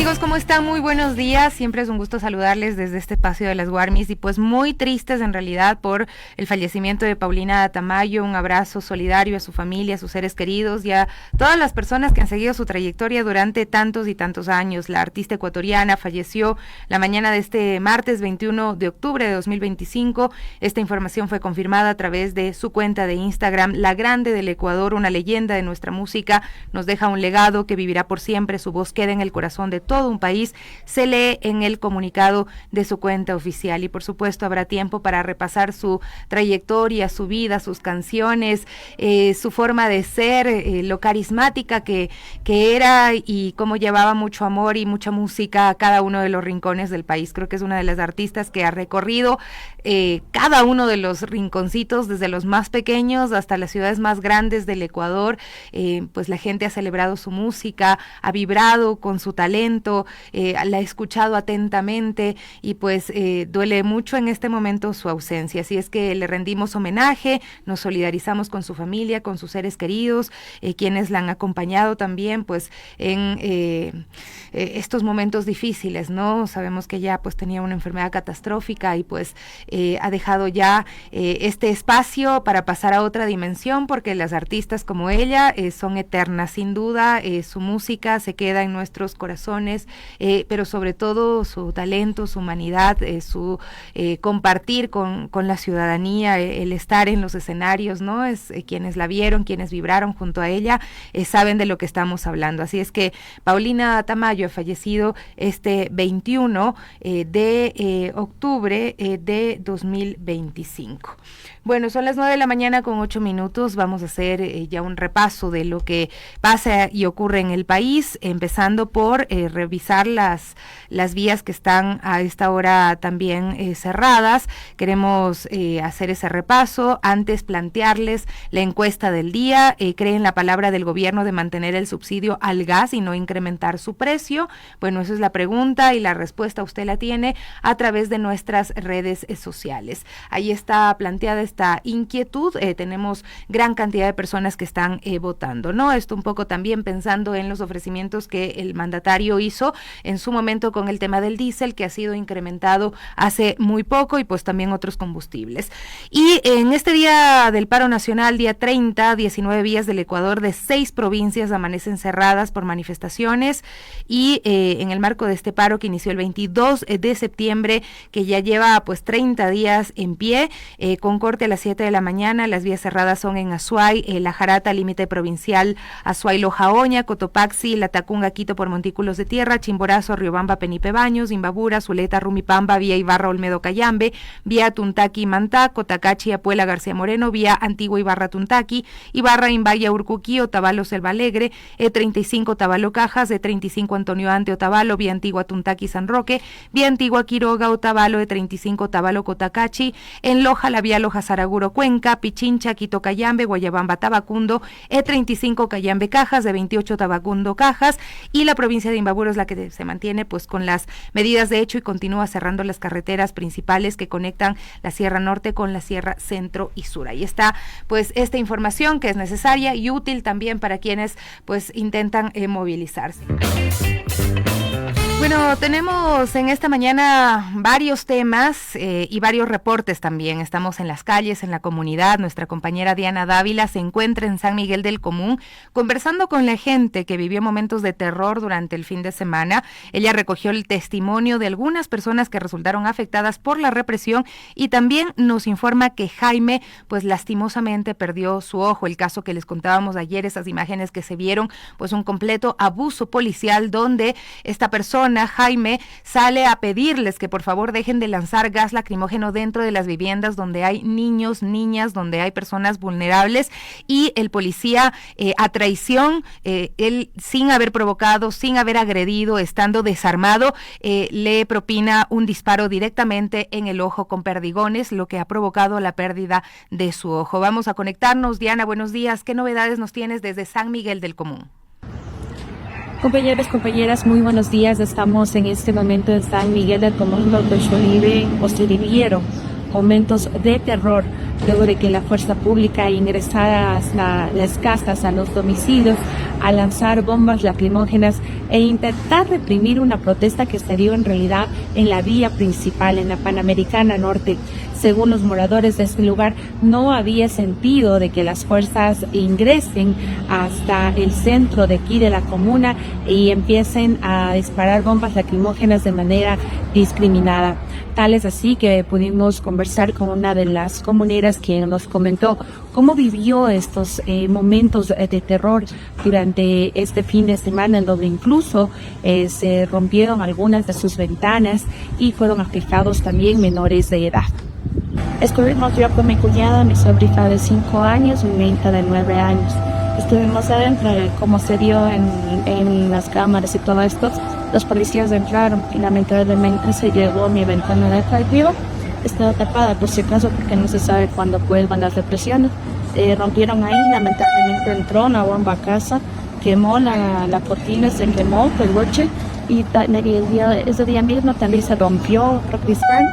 amigos? ¿Cómo están? Muy buenos días. Siempre es un gusto saludarles desde este espacio de las Guarmis y pues muy tristes en realidad por el fallecimiento de Paulina Tamayo. Un abrazo solidario a su familia, a sus seres queridos y a todas las personas que han seguido su trayectoria durante tantos y tantos años. La artista ecuatoriana falleció la mañana de este martes 21 de octubre de 2025. Esta información fue confirmada a través de su cuenta de Instagram. La Grande del Ecuador, una leyenda de nuestra música, nos deja un legado que vivirá por siempre. Su voz queda en el corazón de todo un país, se lee en el comunicado de su cuenta oficial. Y por supuesto habrá tiempo para repasar su trayectoria, su vida, sus canciones, su forma de ser, lo carismática que era y cómo llevaba mucho amor y mucha música a cada uno de los rincones del país. Creo que es una de las artistas que ha recorrido cada uno de los rinconcitos, desde los más pequeños hasta las ciudades más grandes del Ecuador. Pues la gente ha celebrado su música, ha vibrado con su talento, la ha escuchado atentamente y pues duele mucho en este momento su ausencia. Así es que le rendimos homenaje, nos solidarizamos con su familia, con sus seres queridos, quienes la han acompañado también pues en estos momentos difíciles, ¿no? Sabemos que ella pues tenía una enfermedad catastrófica y pues ha dejado ya este espacio para pasar a otra dimensión, porque las artistas como ella son eternas, sin duda. Su música se queda en nuestros corazones, pero sobre todo su talento, su humanidad, su compartir con la ciudadanía, el estar en los escenarios, ¿no? Es quienes la vieron, quienes vibraron junto a ella, saben de lo que estamos hablando. Así es que Paulina Tamayo ha fallecido este 21 de octubre de 2025. Bueno, son las 9 de la mañana con 8 minutos. Vamos a hacer ya un repaso de lo que pasa y ocurre en el país, empezando por revisar las vías que están a esta hora también cerradas. Queremos hacer ese repaso. Antes, plantearles la encuesta del día. ¿Creen la palabra del gobierno de mantener el subsidio al gas y no incrementar su precio? Bueno, esa es la pregunta y la respuesta usted la tiene a través de nuestras redes sociales. Ahí está planteada esta inquietud. Tenemos gran cantidad de personas que están votando, ¿no? Esto un poco también pensando en los ofrecimientos que el mandatario hizo en su momento con el tema del diésel, que ha sido incrementado hace muy poco, y pues también otros combustibles. Y en este día del paro nacional, día 30, 19 vías del Ecuador de 6 provincias amanecen cerradas por manifestaciones, y en el marco de este paro que inició el 22 de septiembre, que ya lleva pues 30 días en pie, con corte a las 7 de la mañana. Las vías cerradas son en Azuay, La Jarata, límite provincial, Azuay-Loja, Oña, Cotopaxi, La Tacunga, Quito por Montículos de Tierra, Chimborazo, Riobamba, Penipe Baños, Imbabura, Zuleta, Rumipamba, vía Ibarra, Olmedo, Cayambe, vía Tuntaqui, Mantá, Cotacachi, Apuela, García Moreno, vía Antigua, Ibarra, Tuntaqui, Ibarra, Imbaya, Urcuquí, Otavalo, Selva Alegre, E35, Otavalo, Cajas, E35, Antonio Ante, Otavalo, vía Antigua, Tuntaqui, San Roque, vía Antigua, Quiroga, Otavalo, E35, Otavalo, Cotacachi, en Loja, la vía Loja, Saraguro, Cuenca, Pichincha, Quito, Cayambe, Guayabamba, Tabacundo, E35, Cayambe, Cajas, de 28, Tabacundo, Cajas, y la provincia de Imbabura es la que se mantiene pues con las medidas de hecho y continúa cerrando las carreteras principales que conectan la Sierra Norte con la Sierra Centro y Sur. Ahí está pues esta información que es necesaria y útil también para quienes pues intentan movilizarse. Bueno, tenemos en esta mañana varios temas y varios reportes también. Estamos en las calles, en la comunidad. Nuestra compañera Diana Dávila se encuentra en San Miguel del Común conversando con la gente que vivió momentos de terror durante el fin de semana. Ella recogió el testimonio de algunas personas que resultaron afectadas por la represión y también nos informa que Jaime, pues lastimosamente perdió su ojo. El caso que les contábamos ayer, esas imágenes que se vieron, pues un completo abuso policial donde esta persona, Jaime, sale a pedirles que por favor dejen de lanzar gas lacrimógeno dentro de las viviendas donde hay niños, niñas, donde hay personas vulnerables, y el policía a traición, él sin haber provocado, sin haber agredido, estando desarmado, le propina un disparo directamente en el ojo con perdigones, lo que ha provocado la pérdida de su ojo. Vamos a conectarnos. Diana, buenos días. ¿Qué novedades nos tienes desde San Miguel del Común? Compañeros, compañeras, muy buenos días. Estamos en este momento en San Miguel del Común, donde se vivieron momentos de terror luego de que la fuerza pública ingresara hasta las casas, a los domicilios, a lanzar bombas lacrimógenas e intentar reprimir una protesta que se dio en realidad en la vía principal, en la Panamericana Norte. Según los moradores de este lugar, no había sentido de que las fuerzas ingresen hasta el centro de aquí de la comuna y empiecen a disparar bombas lacrimógenas de manera discriminada. Tal es así que pudimos conversar con una de las comuneras quien nos comentó cómo vivió estos momentos de terror durante este fin de semana, en donde incluso se rompieron algunas de sus ventanas y fueron afectados también menores de edad. Estuvimos yo con mi cuñada, mi sobrina de 5 años y mi hija de 9 años. Estuvimos adentro, como se dio en las cámaras y todo esto. Los policías entraron y lamentablemente se llevó mi ventana de acá arriba. Estaba tapada por si acaso porque no se sabe cuándo vuelvan las represiones. Rompieron ahí, lamentablemente entró una bomba a casa, quemó la cortina, se quemó el coche y ese día mismo también se rompió otro cristal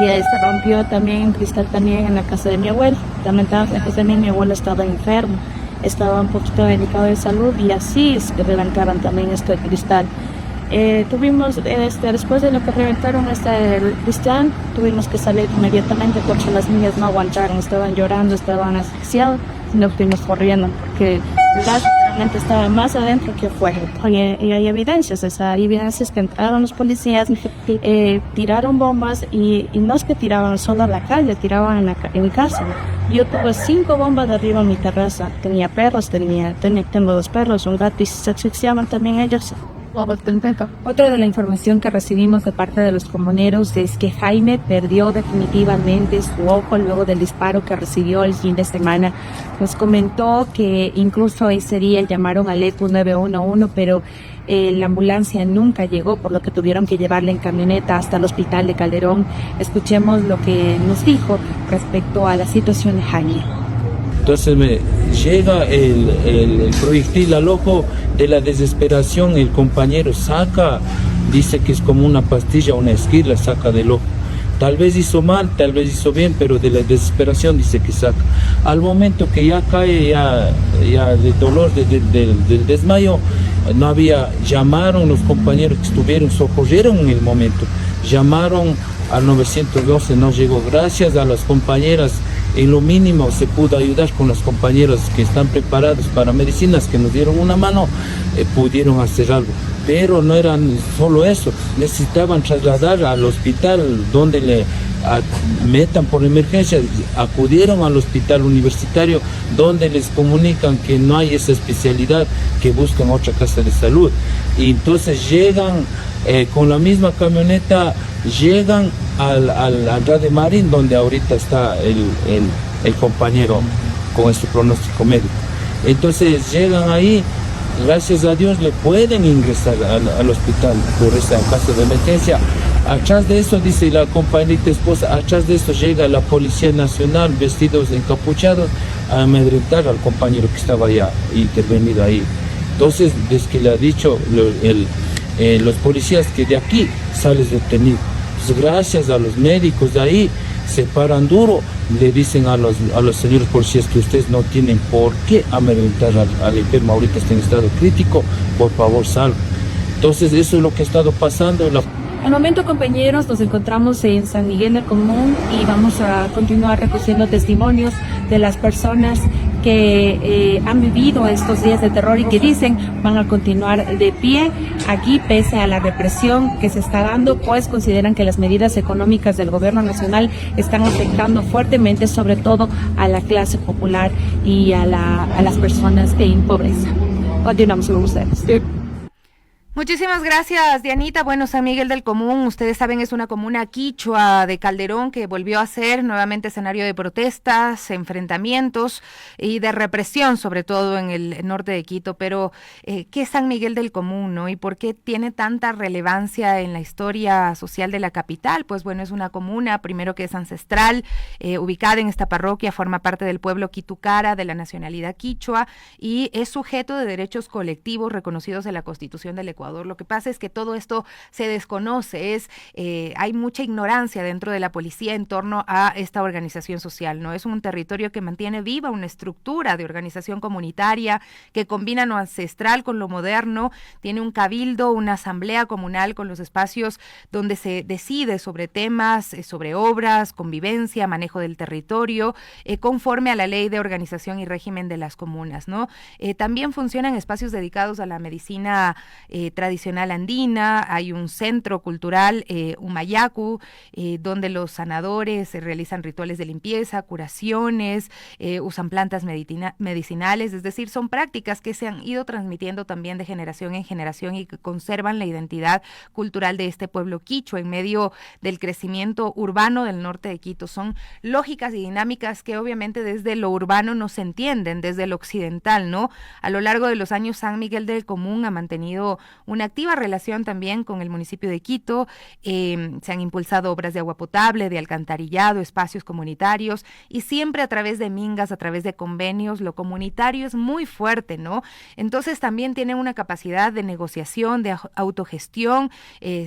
y se rompió también un cristal también en la casa de mi abuelo. Lamentablemente también mi abuelo estaba enfermo, estaba un poquito delicado de salud y así se reventaron también este cristal. Tuvimos, después de lo que reventaron este cristal, tuvimos que salir inmediatamente porque las niñas no aguantaron, estaban llorando, estaban asfixiadas y nos fuimos corriendo porque realmente estaba más adentro que afuera. Y hay evidencias, hay evidencias que entraron los policías, tiraron bombas y no es que tiraban solo a la calle, tiraban en mi casa. Yo tuve 5 bombas de arriba en mi terraza, tenía perros, tengo 2 perros, un gato y se asfixiaban también ellos. Otra de la información que recibimos de parte de los comuneros es que Jaime perdió definitivamente su ojo luego del disparo que recibió el fin de semana. Nos comentó que incluso ese día llamaron al ECU 911, pero la ambulancia nunca llegó, por lo que tuvieron que llevarle en camioneta hasta el hospital de Calderón. Escuchemos lo que nos dijo respecto a la situación de Jaime. Entonces me llega el proyectil al ojo, de la desesperación el compañero saca, dice que es como una pastilla, una esquila, saca del ojo. Tal vez hizo mal, tal vez hizo bien, pero de la desesperación dice que saca. Al momento que ya cae, ya de dolor, del desmayo, no había, llamaron los compañeros que estuvieron, socorrieron en el momento, llamaron al 912, no llegó. Gracias a las compañeras, en lo mínimo se pudo ayudar con las compañeras que están preparadas para medicinas, que nos dieron una mano, pudieron hacer algo. Pero no eran solo eso, necesitaban trasladar al hospital donde le metan por emergencia. Acudieron al hospital universitario donde les comunican que no hay esa especialidad, que buscan otra casa de salud. Y entonces llegan con la misma camioneta, llegan al Radio Marín, donde ahorita está el compañero con este pronóstico médico. Entonces llegan ahí, gracias a Dios le pueden ingresar al hospital por esta casa de emergencia. Atrás de eso, dice la compañerita esposa, atrás de eso llega la Policía Nacional vestidos encapuchados a amedrentar al compañero que estaba allá intervenido ahí. Entonces, desde que le ha dicho los policías que de aquí sales detenido. Pues gracias a los médicos de ahí, se paran duro, le dicen a los señores policías que ustedes no tienen por qué amedrentar al enfermo, ahorita está en estado crítico, por favor salgan. Entonces eso es lo que ha estado pasando. Al momento, compañeros, nos encontramos en San Miguel del Común y vamos a continuar recogiendo testimonios de las personas que han vivido estos días de terror y que dicen van a continuar de pie aquí pese a la represión que se está dando, pues consideran que las medidas económicas del gobierno nacional están afectando fuertemente sobre todo a la clase popular y a las personas en pobreza. Continuamos con ustedes. Muchísimas gracias, Dianita. Bueno, San Miguel del Común, ustedes saben, es una comuna quichua de Calderón que volvió a ser nuevamente escenario de protestas, enfrentamientos y de represión, sobre todo en el norte de Quito. Pero, ¿qué es San Miguel del Común, no? ¿Y por qué tiene tanta relevancia en la historia social de la capital? Pues bueno, es una comuna, primero que es ancestral, ubicada en esta parroquia, forma parte del pueblo quitucara de la nacionalidad quichua y es sujeto de derechos colectivos reconocidos en la Constitución del Ecuador. Ecuador. Lo que pasa es que todo esto se desconoce, hay mucha ignorancia dentro de la policía en torno a esta organización social, ¿no? Es un territorio que mantiene viva una estructura de organización comunitaria que combina lo ancestral con lo moderno, tiene un cabildo, una asamblea comunal con los espacios donde se decide sobre temas, sobre obras, convivencia, manejo del territorio, conforme a la ley de organización y régimen de las comunas, ¿no? También funcionan espacios dedicados a la medicina tradicional andina, hay un centro cultural, Humayacu, donde los sanadores realizan rituales de limpieza, curaciones, usan plantas medicinales, es decir, son prácticas que se han ido transmitiendo también de generación en generación y que conservan la identidad cultural de este pueblo quichua en medio del crecimiento urbano del norte de Quito. Son lógicas y dinámicas que obviamente desde lo urbano no se entienden, desde lo occidental, ¿no? A lo largo de los años, San Miguel del Común ha mantenido una activa relación también con el municipio de Quito, se han impulsado obras de agua potable, de alcantarillado, espacios comunitarios y siempre a través de mingas, a través de convenios. Lo comunitario es muy fuerte, ¿no? Entonces también tienen una capacidad de negociación, de autogestión,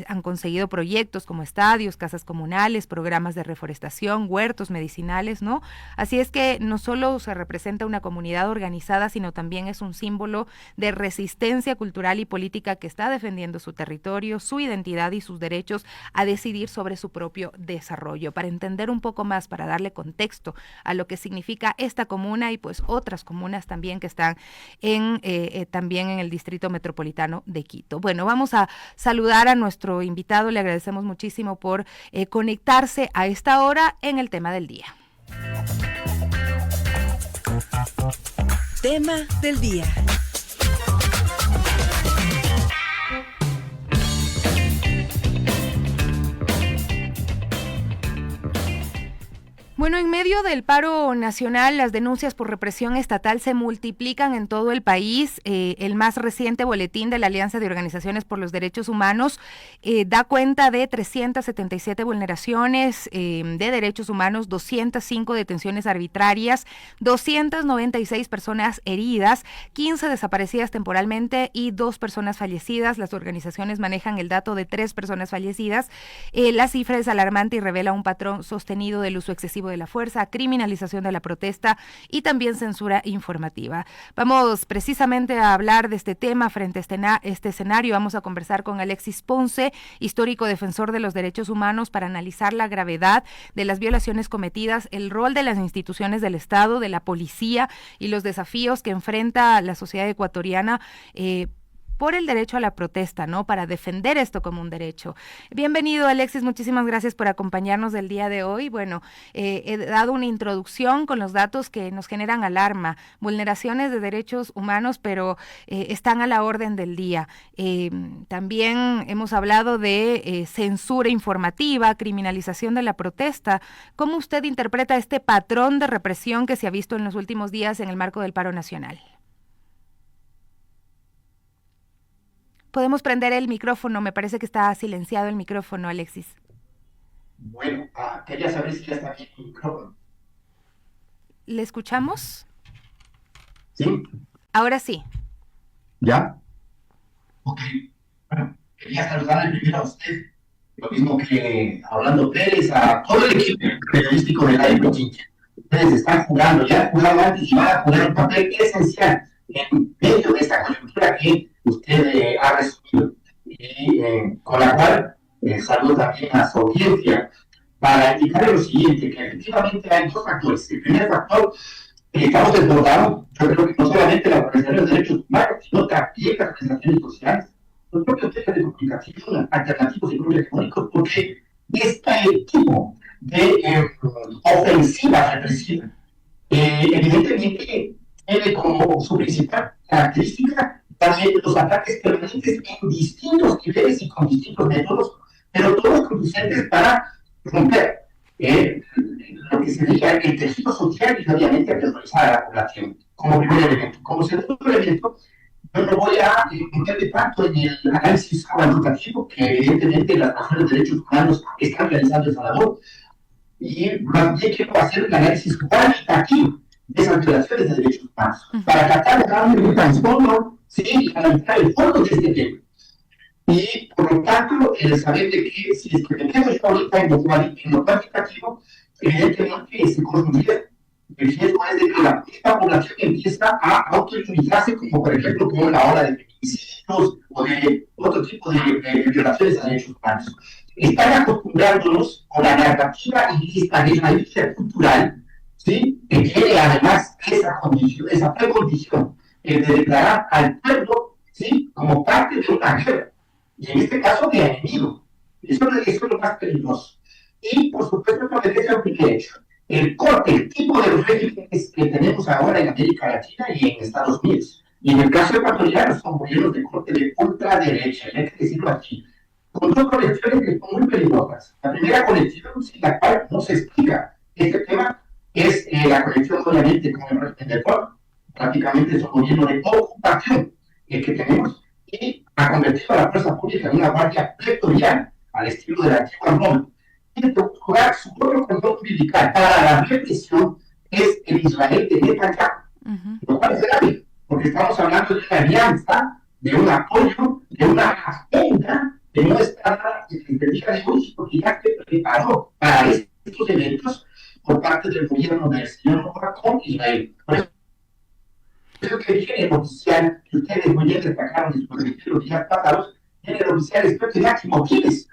han conseguido proyectos como estadios, casas comunales, programas de reforestación, huertos medicinales, ¿no? Así es que no solo se representa una comunidad organizada, sino también es un símbolo de resistencia cultural y política que está defendiendo su territorio, su identidad y sus derechos a decidir sobre su propio desarrollo. Para entender un poco más, para darle contexto a lo que significa esta comuna y pues otras comunas también que están también en el distrito metropolitano de Quito. Bueno, vamos a saludar a nuestro invitado, le agradecemos muchísimo por conectarse a esta hora en el tema del día. Tema del día. Bueno, en medio del paro nacional, las denuncias por represión estatal se multiplican en todo el país. El más reciente boletín de la Alianza de Organizaciones por los Derechos Humanos da cuenta de 377 vulneraciones de derechos humanos, 205 detenciones arbitrarias, 296 personas heridas, 15 desaparecidas temporalmente y 2 personas fallecidas. Las organizaciones manejan el dato de 3 personas fallecidas. La cifra es alarmante y revela un patrón sostenido del uso excesivo de la fuerza, criminalización de la protesta y también censura informativa. Vamos precisamente a hablar de este tema frente a este escenario. Vamos a conversar con Alexis Ponce, histórico defensor de los derechos humanos, para analizar la gravedad de las violaciones cometidas, el rol de las instituciones del Estado, de la policía y los desafíos que enfrenta la sociedad ecuatoriana por el derecho a la protesta, ¿no? Para defender esto como un derecho. Bienvenido, Alexis, muchísimas gracias por acompañarnos el día de hoy. Bueno, he dado una introducción con los datos que nos generan alarma, vulneraciones de derechos humanos, pero están a la orden del día. También hemos hablado de censura informativa, criminalización de la protesta. ¿Cómo usted interpreta este patrón de represión que se ha visto en los últimos días en el marco del paro nacional? Podemos prender el micrófono, me parece que está silenciado el micrófono, Alexis. Bueno, quería saber si ya está bien el micrófono. ¿Le escuchamos? ¿Sí? Ahora sí. ¿Ya? Ok. Bueno, quería saludarle primero a usted, lo mismo que a Orlando Pérez, a todo el equipo periodístico de Radio Pichincha. Ustedes están jugando, ya han jugado antes y van a jugar un papel esencial en medio de esta coyuntura que usted ha resumido, y con la cual saludo también a su audiencia para indicarle lo siguiente, que efectivamente hay 2 factores. El primer factor, estamos desbordados, yo creo que no solamente la Organización de Derechos Humanos, sino también las organizaciones sociales, los propios medios de comunicación alternativos y propios hegemónicos, porque este tipo de ofensiva represiva evidentemente tiene como su principal característica también los ataques permanentes en distintos niveles y con distintos métodos, pero todos conducentes para romper lo que sería el tejido social y obviamente aterrorizar a la población, como primer elemento. Como segundo elemento, yo no voy a meterme tanto en el análisis cuantitativo que evidentemente las personas de derechos humanos están realizando esa labor, y más bien quiero hacer un análisis cualitativo de esas violaciones de derechos humanos, para tratar de darle un trasfondo, sí, y analizar el fondo de este tema. Y por lo tanto, el saber de que si es que tenemos ahorita en lo cuantitativo, evidentemente se construye el riesgo es de que esta población empieza a autoinmunizarse, como por ejemplo con la ola de feminicidios o de otro tipo de violaciones a derechos humanos. Están acostumbrándonos con la narrativa y lista de la industria cultural, ¿sí? Que tiene además esa condición, esa precondición de declarar al pueblo, ¿sí? Como parte de una guerra, y en este caso de enemigo. Eso es lo más peligroso. Y por supuesto, no obedece al primer hecho. El tipo de regímenes que tenemos ahora en América Latina y en Estados Unidos. Y en el caso ecuatoriano son gobiernos de corte de ultraderecha, hay que decirlo aquí, con dos conexiones que son muy peligrosas. La primera conexión, sin la cual no se explica este tema, es la conexión obviamente con el régimen del pueblo. Prácticamente es un gobierno de ocupación el que tenemos y ha convertido a la fuerza pública en una guardia pretoriana al estilo de la antigua Roma. Y en segundo lugar, su propio control umbilical para la represión es el Israel de Netanyahu, lo cual es grave, porque estamos hablando de una alianza, de un apoyo, de una agenda de no estar en el día de hoy, porque ya se preparó para estos eventos por parte del gobierno del señor Obama con Israel. Por eso creo que el género oficial, que ustedes muy bien destacaron en los días pasados, el género oficial es que Máximo Pires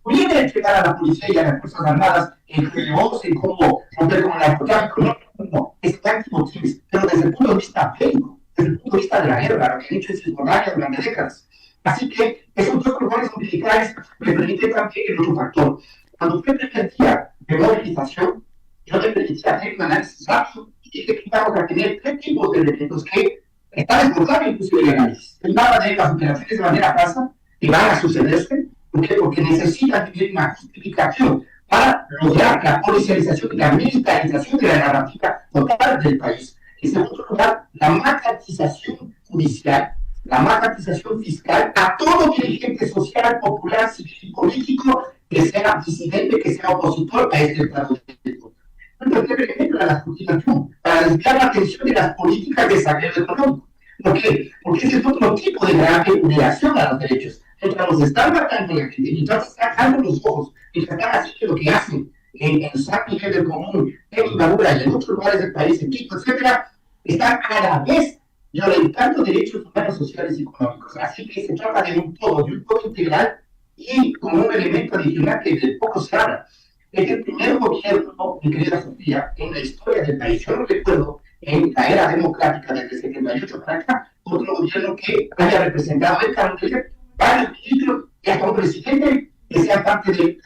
viene a entregar a la policía y a las Fuerzas Armadas en relevos, en cómo romper con el narcotráfico, no, es Máximo Pires, pero desde el punto de vista bélico, desde el punto de vista de la guerra, lo que han hecho en Cisjordania durante décadas. Así que esos dos cordones umbilicales me permiten también el otro factor. Cuando usted pretendía de movilización, yo le permitía hacer un análisis rápido y dije que vamos a tener tres tipos de elementos que están desbordados inclusive el análisis. El mapa de las operaciones de manera pasa que van a sucederse porque necesitan tener una justificación para lograr la policialización y la militarización de la narrativa total del país. En segundo lugar, la macratización judicial, la macratización fiscal a todo dirigente social, popular, civil y político que sea disidente, que sea opositor a este Estado de Derecho. Un tercer ejemplo, la justificación, para desviar la atención de las políticas de saqueo económico. ¿Por qué? Porque ese es otro tipo de grave vulneración a los derechos. Mientras nos están matando la gente, mientras están sacando los ojos, mientras están haciendo lo que hacen en San Miguel del Común, en Imbabura y en otros lugares del país, en Quito, etcétera, están a la vez violentando derechos humanos, sociales y económicos. Así que se trata de un todo integral y como un elemento adicional que de poco se habla. Es el primer gobierno, mi querida Sofía, en la historia del país. Yo no recuerdo en la era democrática desde el 78 para acá, otro gobierno que haya representado el carácter varios ministros y hasta un presidente que sea parte del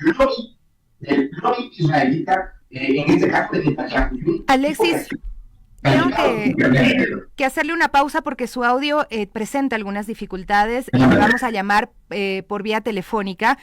lobby israelita, en este caso de Netanyahu. Alexis, tengo que hacerle una pausa porque su audio presenta algunas dificultades y le vamos a llamar por vía telefónica,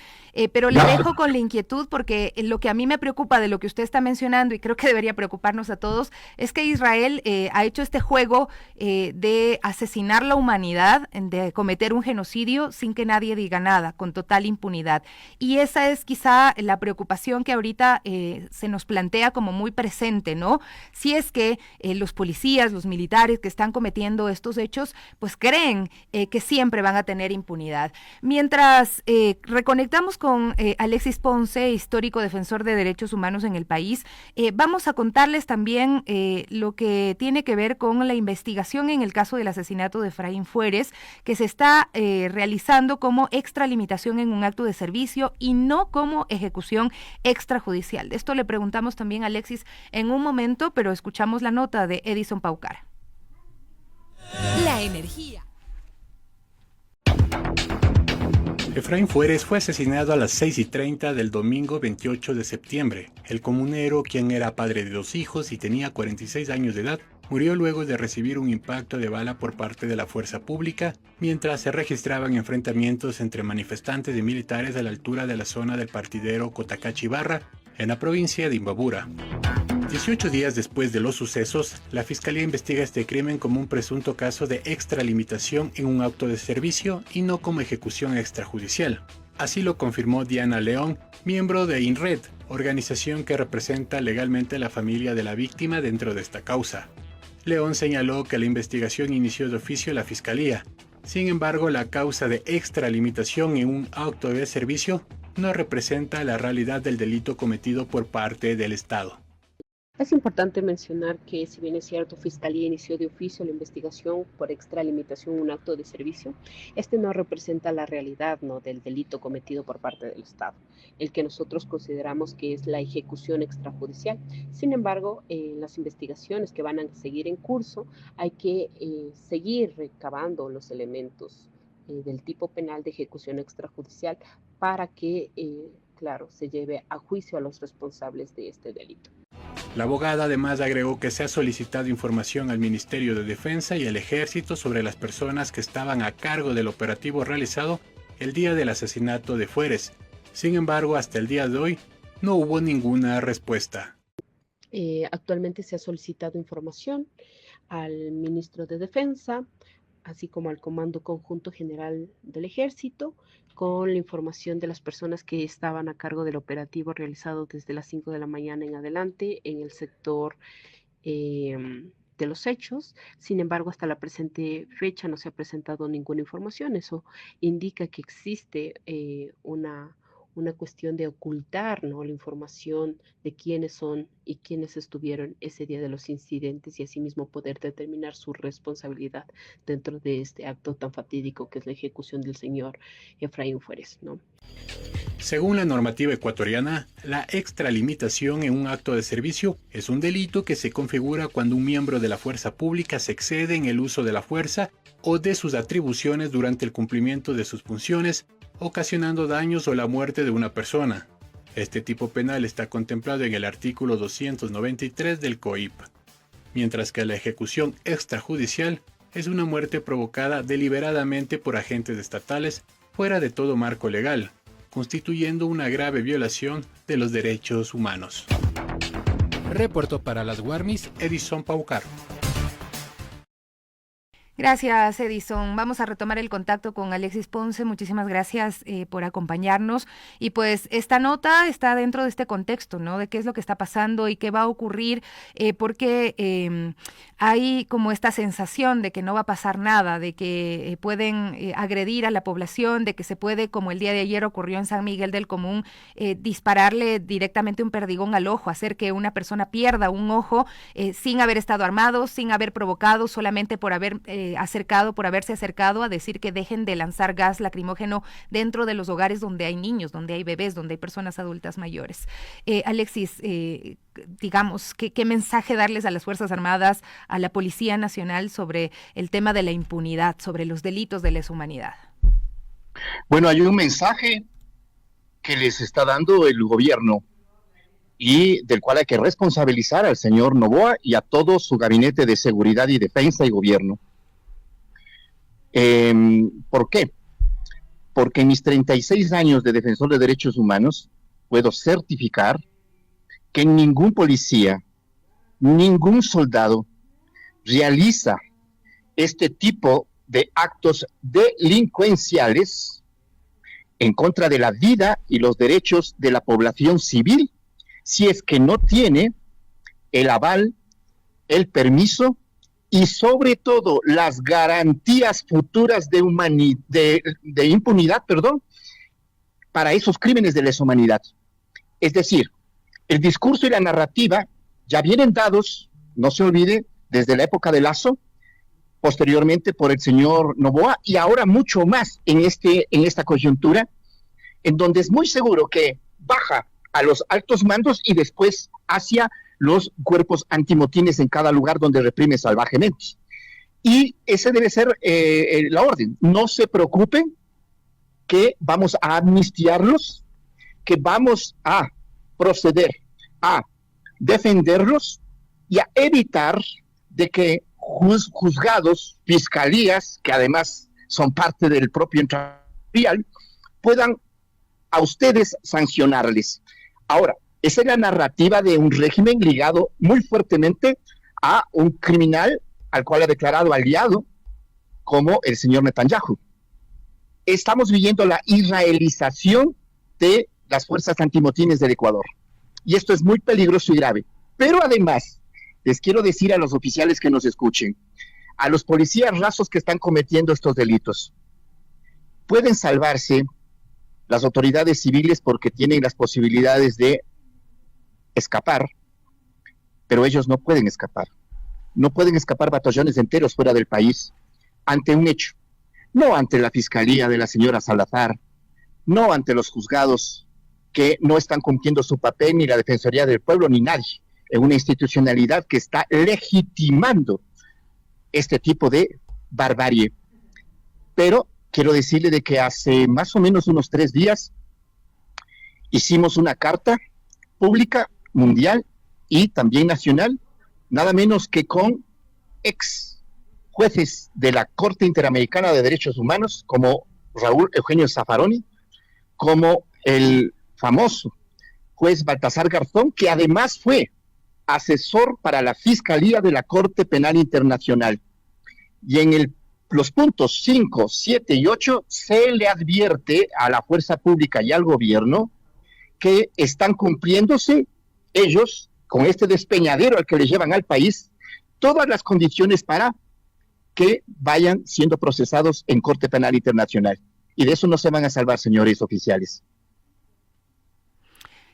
pero le dejo con la inquietud porque lo que a mí me preocupa de lo que usted está mencionando y creo que debería preocuparnos a todos es que Israel ha hecho este juego de asesinar la humanidad, de cometer un genocidio sin que nadie diga nada, con total impunidad. Y esa es quizá la preocupación que ahorita se nos plantea como muy presente, ¿no? Si es que los policías, los militares que están cometiendo estos hechos, pues creen que siempre van a tener impunidad. Mientras reconectamos con Alexis Ponce, histórico defensor de derechos humanos en el país, vamos a contarles también lo que tiene que ver con la investigación en el caso del asesinato de Efraín Fuérez, que se está realizando como extralimitación en un acto de servicio y no como ejecución extrajudicial. De esto le preguntamos también a Alexis en un momento, pero escuchamos la nota de Edison Paucar. La energía. Efraín Fuérez fue asesinado a las 6:30 del domingo 28 de septiembre. El comunero, quien era padre de 2 hijos y tenía 46 años de edad, murió luego de recibir un impacto de bala por parte de la fuerza pública, mientras se registraban enfrentamientos entre manifestantes y militares a la altura de la zona del partidero Cotacachi-Barra, en la provincia de Imbabura. 18 días después de los sucesos, la Fiscalía investiga este crimen como un presunto caso de extralimitación en un acto de servicio y no como ejecución extrajudicial. Así lo confirmó Diana León, miembro de INRED, organización que representa legalmente a la familia de la víctima dentro de esta causa. León señaló que la investigación inició de oficio la Fiscalía, Sin embargo, la causa de extralimitación en un acto de servicio no representa la realidad del delito cometido por parte del Estado. Es importante mencionar que, si bien es cierto, Fiscalía inició de oficio la investigación por extralimitación en un acto de servicio, este no representa la realidad, ¿no?, del delito cometido por parte del Estado, el que nosotros consideramos que es la ejecución extrajudicial. Sin embargo, en las investigaciones que van a seguir en curso, hay que seguir recabando los elementos del tipo penal de ejecución extrajudicial para que, claro, se lleve a juicio a los responsables de este delito. La abogada además agregó que se ha solicitado información al Ministerio de Defensa y al Ejército sobre las personas que estaban a cargo del operativo realizado el día del asesinato de Fueres. Sin embargo, hasta el día de hoy no hubo ninguna respuesta. Actualmente se ha solicitado información al Ministro de Defensa, así como al Comando Conjunto General del Ejército, con la información de las personas que estaban a cargo del operativo realizado desde las 5 de la mañana en adelante en el sector de los hechos. Sin embargo, hasta la presente fecha no se ha presentado ninguna información. Eso indica que existe una cuestión de ocultar, ¿no?, la información de quiénes son y quiénes estuvieron ese día de los incidentes, y asimismo poder determinar su responsabilidad dentro de este acto tan fatídico que es la ejecución del señor Efraín Fueres, ¿no? Según la normativa ecuatoriana, la extralimitación en un acto de servicio es un delito que se configura cuando un miembro de la fuerza pública se excede en el uso de la fuerza o de sus atribuciones durante el cumplimiento de sus funciones, ocasionando daños o la muerte de una persona. Este tipo penal está contemplado en el artículo 293 del COIP, mientras que la ejecución extrajudicial es una muerte provocada deliberadamente por agentes estatales fuera de todo marco legal, constituyendo una grave violación de los derechos humanos. Reportó para las Guarmis Edison Paucar. Gracias, Edison. Vamos a retomar el contacto con Alexis Ponce. Muchísimas gracias por acompañarnos. Y pues esta nota está dentro de este contexto, ¿no?, de qué es lo que está pasando y qué va a ocurrir, porque hay como esta sensación de que no va a pasar nada, de que pueden agredir a la población, de que se puede, como el día de ayer ocurrió en San Miguel del Común, dispararle directamente un perdigón al ojo, hacer que una persona pierda un ojo sin haber estado armado, sin haber provocado, solamente por haber por haberse acercado a decir que dejen de lanzar gas lacrimógeno dentro de los hogares donde hay niños, donde hay bebés, donde hay personas adultas mayores. Alexis, digamos, ¿qué mensaje darles a las Fuerzas Armadas, a la Policía Nacional sobre el tema de la impunidad, sobre los delitos de lesa humanidad? Bueno, hay un mensaje que les está dando el gobierno y del cual hay que responsabilizar al señor Noboa y a todo su gabinete de seguridad y defensa y gobierno. ¿Por qué? Porque en mis 36 años de defensor de derechos humanos puedo certificar que ningún policía, ningún soldado realiza este tipo de actos delincuenciales en contra de la vida y los derechos de la población civil si es que no tiene el aval, el permiso y sobre todo las garantías futuras de impunidad, para esos crímenes de lesa humanidad. Es decir, el discurso y la narrativa ya vienen dados, no se olvide, desde la época de Lazo, posteriormente por el señor Noboa, y ahora mucho más en esta coyuntura, en donde es muy seguro que baja a los altos mandos y después hacia los cuerpos antimotines en cada lugar donde reprime salvajemente. Y ese debe ser la orden. No se preocupen que vamos a amnistiarlos, que vamos a proceder a defenderlos y a evitar de que juzgados, fiscalías, que además son parte del propio intravial, puedan a ustedes sancionarles. Ahora, esa es la narrativa de un régimen ligado muy fuertemente a un criminal al cual ha declarado aliado como el señor Netanyahu. Estamos viviendo la israelización de las fuerzas antimotines del Ecuador. Y esto es muy peligroso y grave. Pero además, les quiero decir a los oficiales que nos escuchen, a los policías rasos que están cometiendo estos delitos. Pueden salvarse las autoridades civiles porque tienen las posibilidades de escapar, pero ellos no pueden escapar. No pueden escapar batallones enteros fuera del país ante un hecho, no ante la fiscalía de la señora Salazar, no ante los juzgados que no están cumpliendo su papel, ni la Defensoría del Pueblo, ni nadie, en una institucionalidad que está legitimando este tipo de barbarie. Pero quiero decirle de que hace más o menos unos 3 días hicimos una carta pública, mundial y también nacional, nada menos que con ex jueces de la Corte Interamericana de Derechos Humanos, como Raúl Eugenio Zaffaroni, como el famoso juez Baltasar Garzón, que además fue asesor para la Fiscalía de la Corte Penal Internacional. Y en los puntos 5, 7 y 8 se le advierte a la fuerza pública y al gobierno que están cumpliéndose ellos, con este despeñadero al que le llevan al país, todas las condiciones para que vayan siendo procesados en Corte Penal Internacional. Y de eso no se van a salvar, señores oficiales.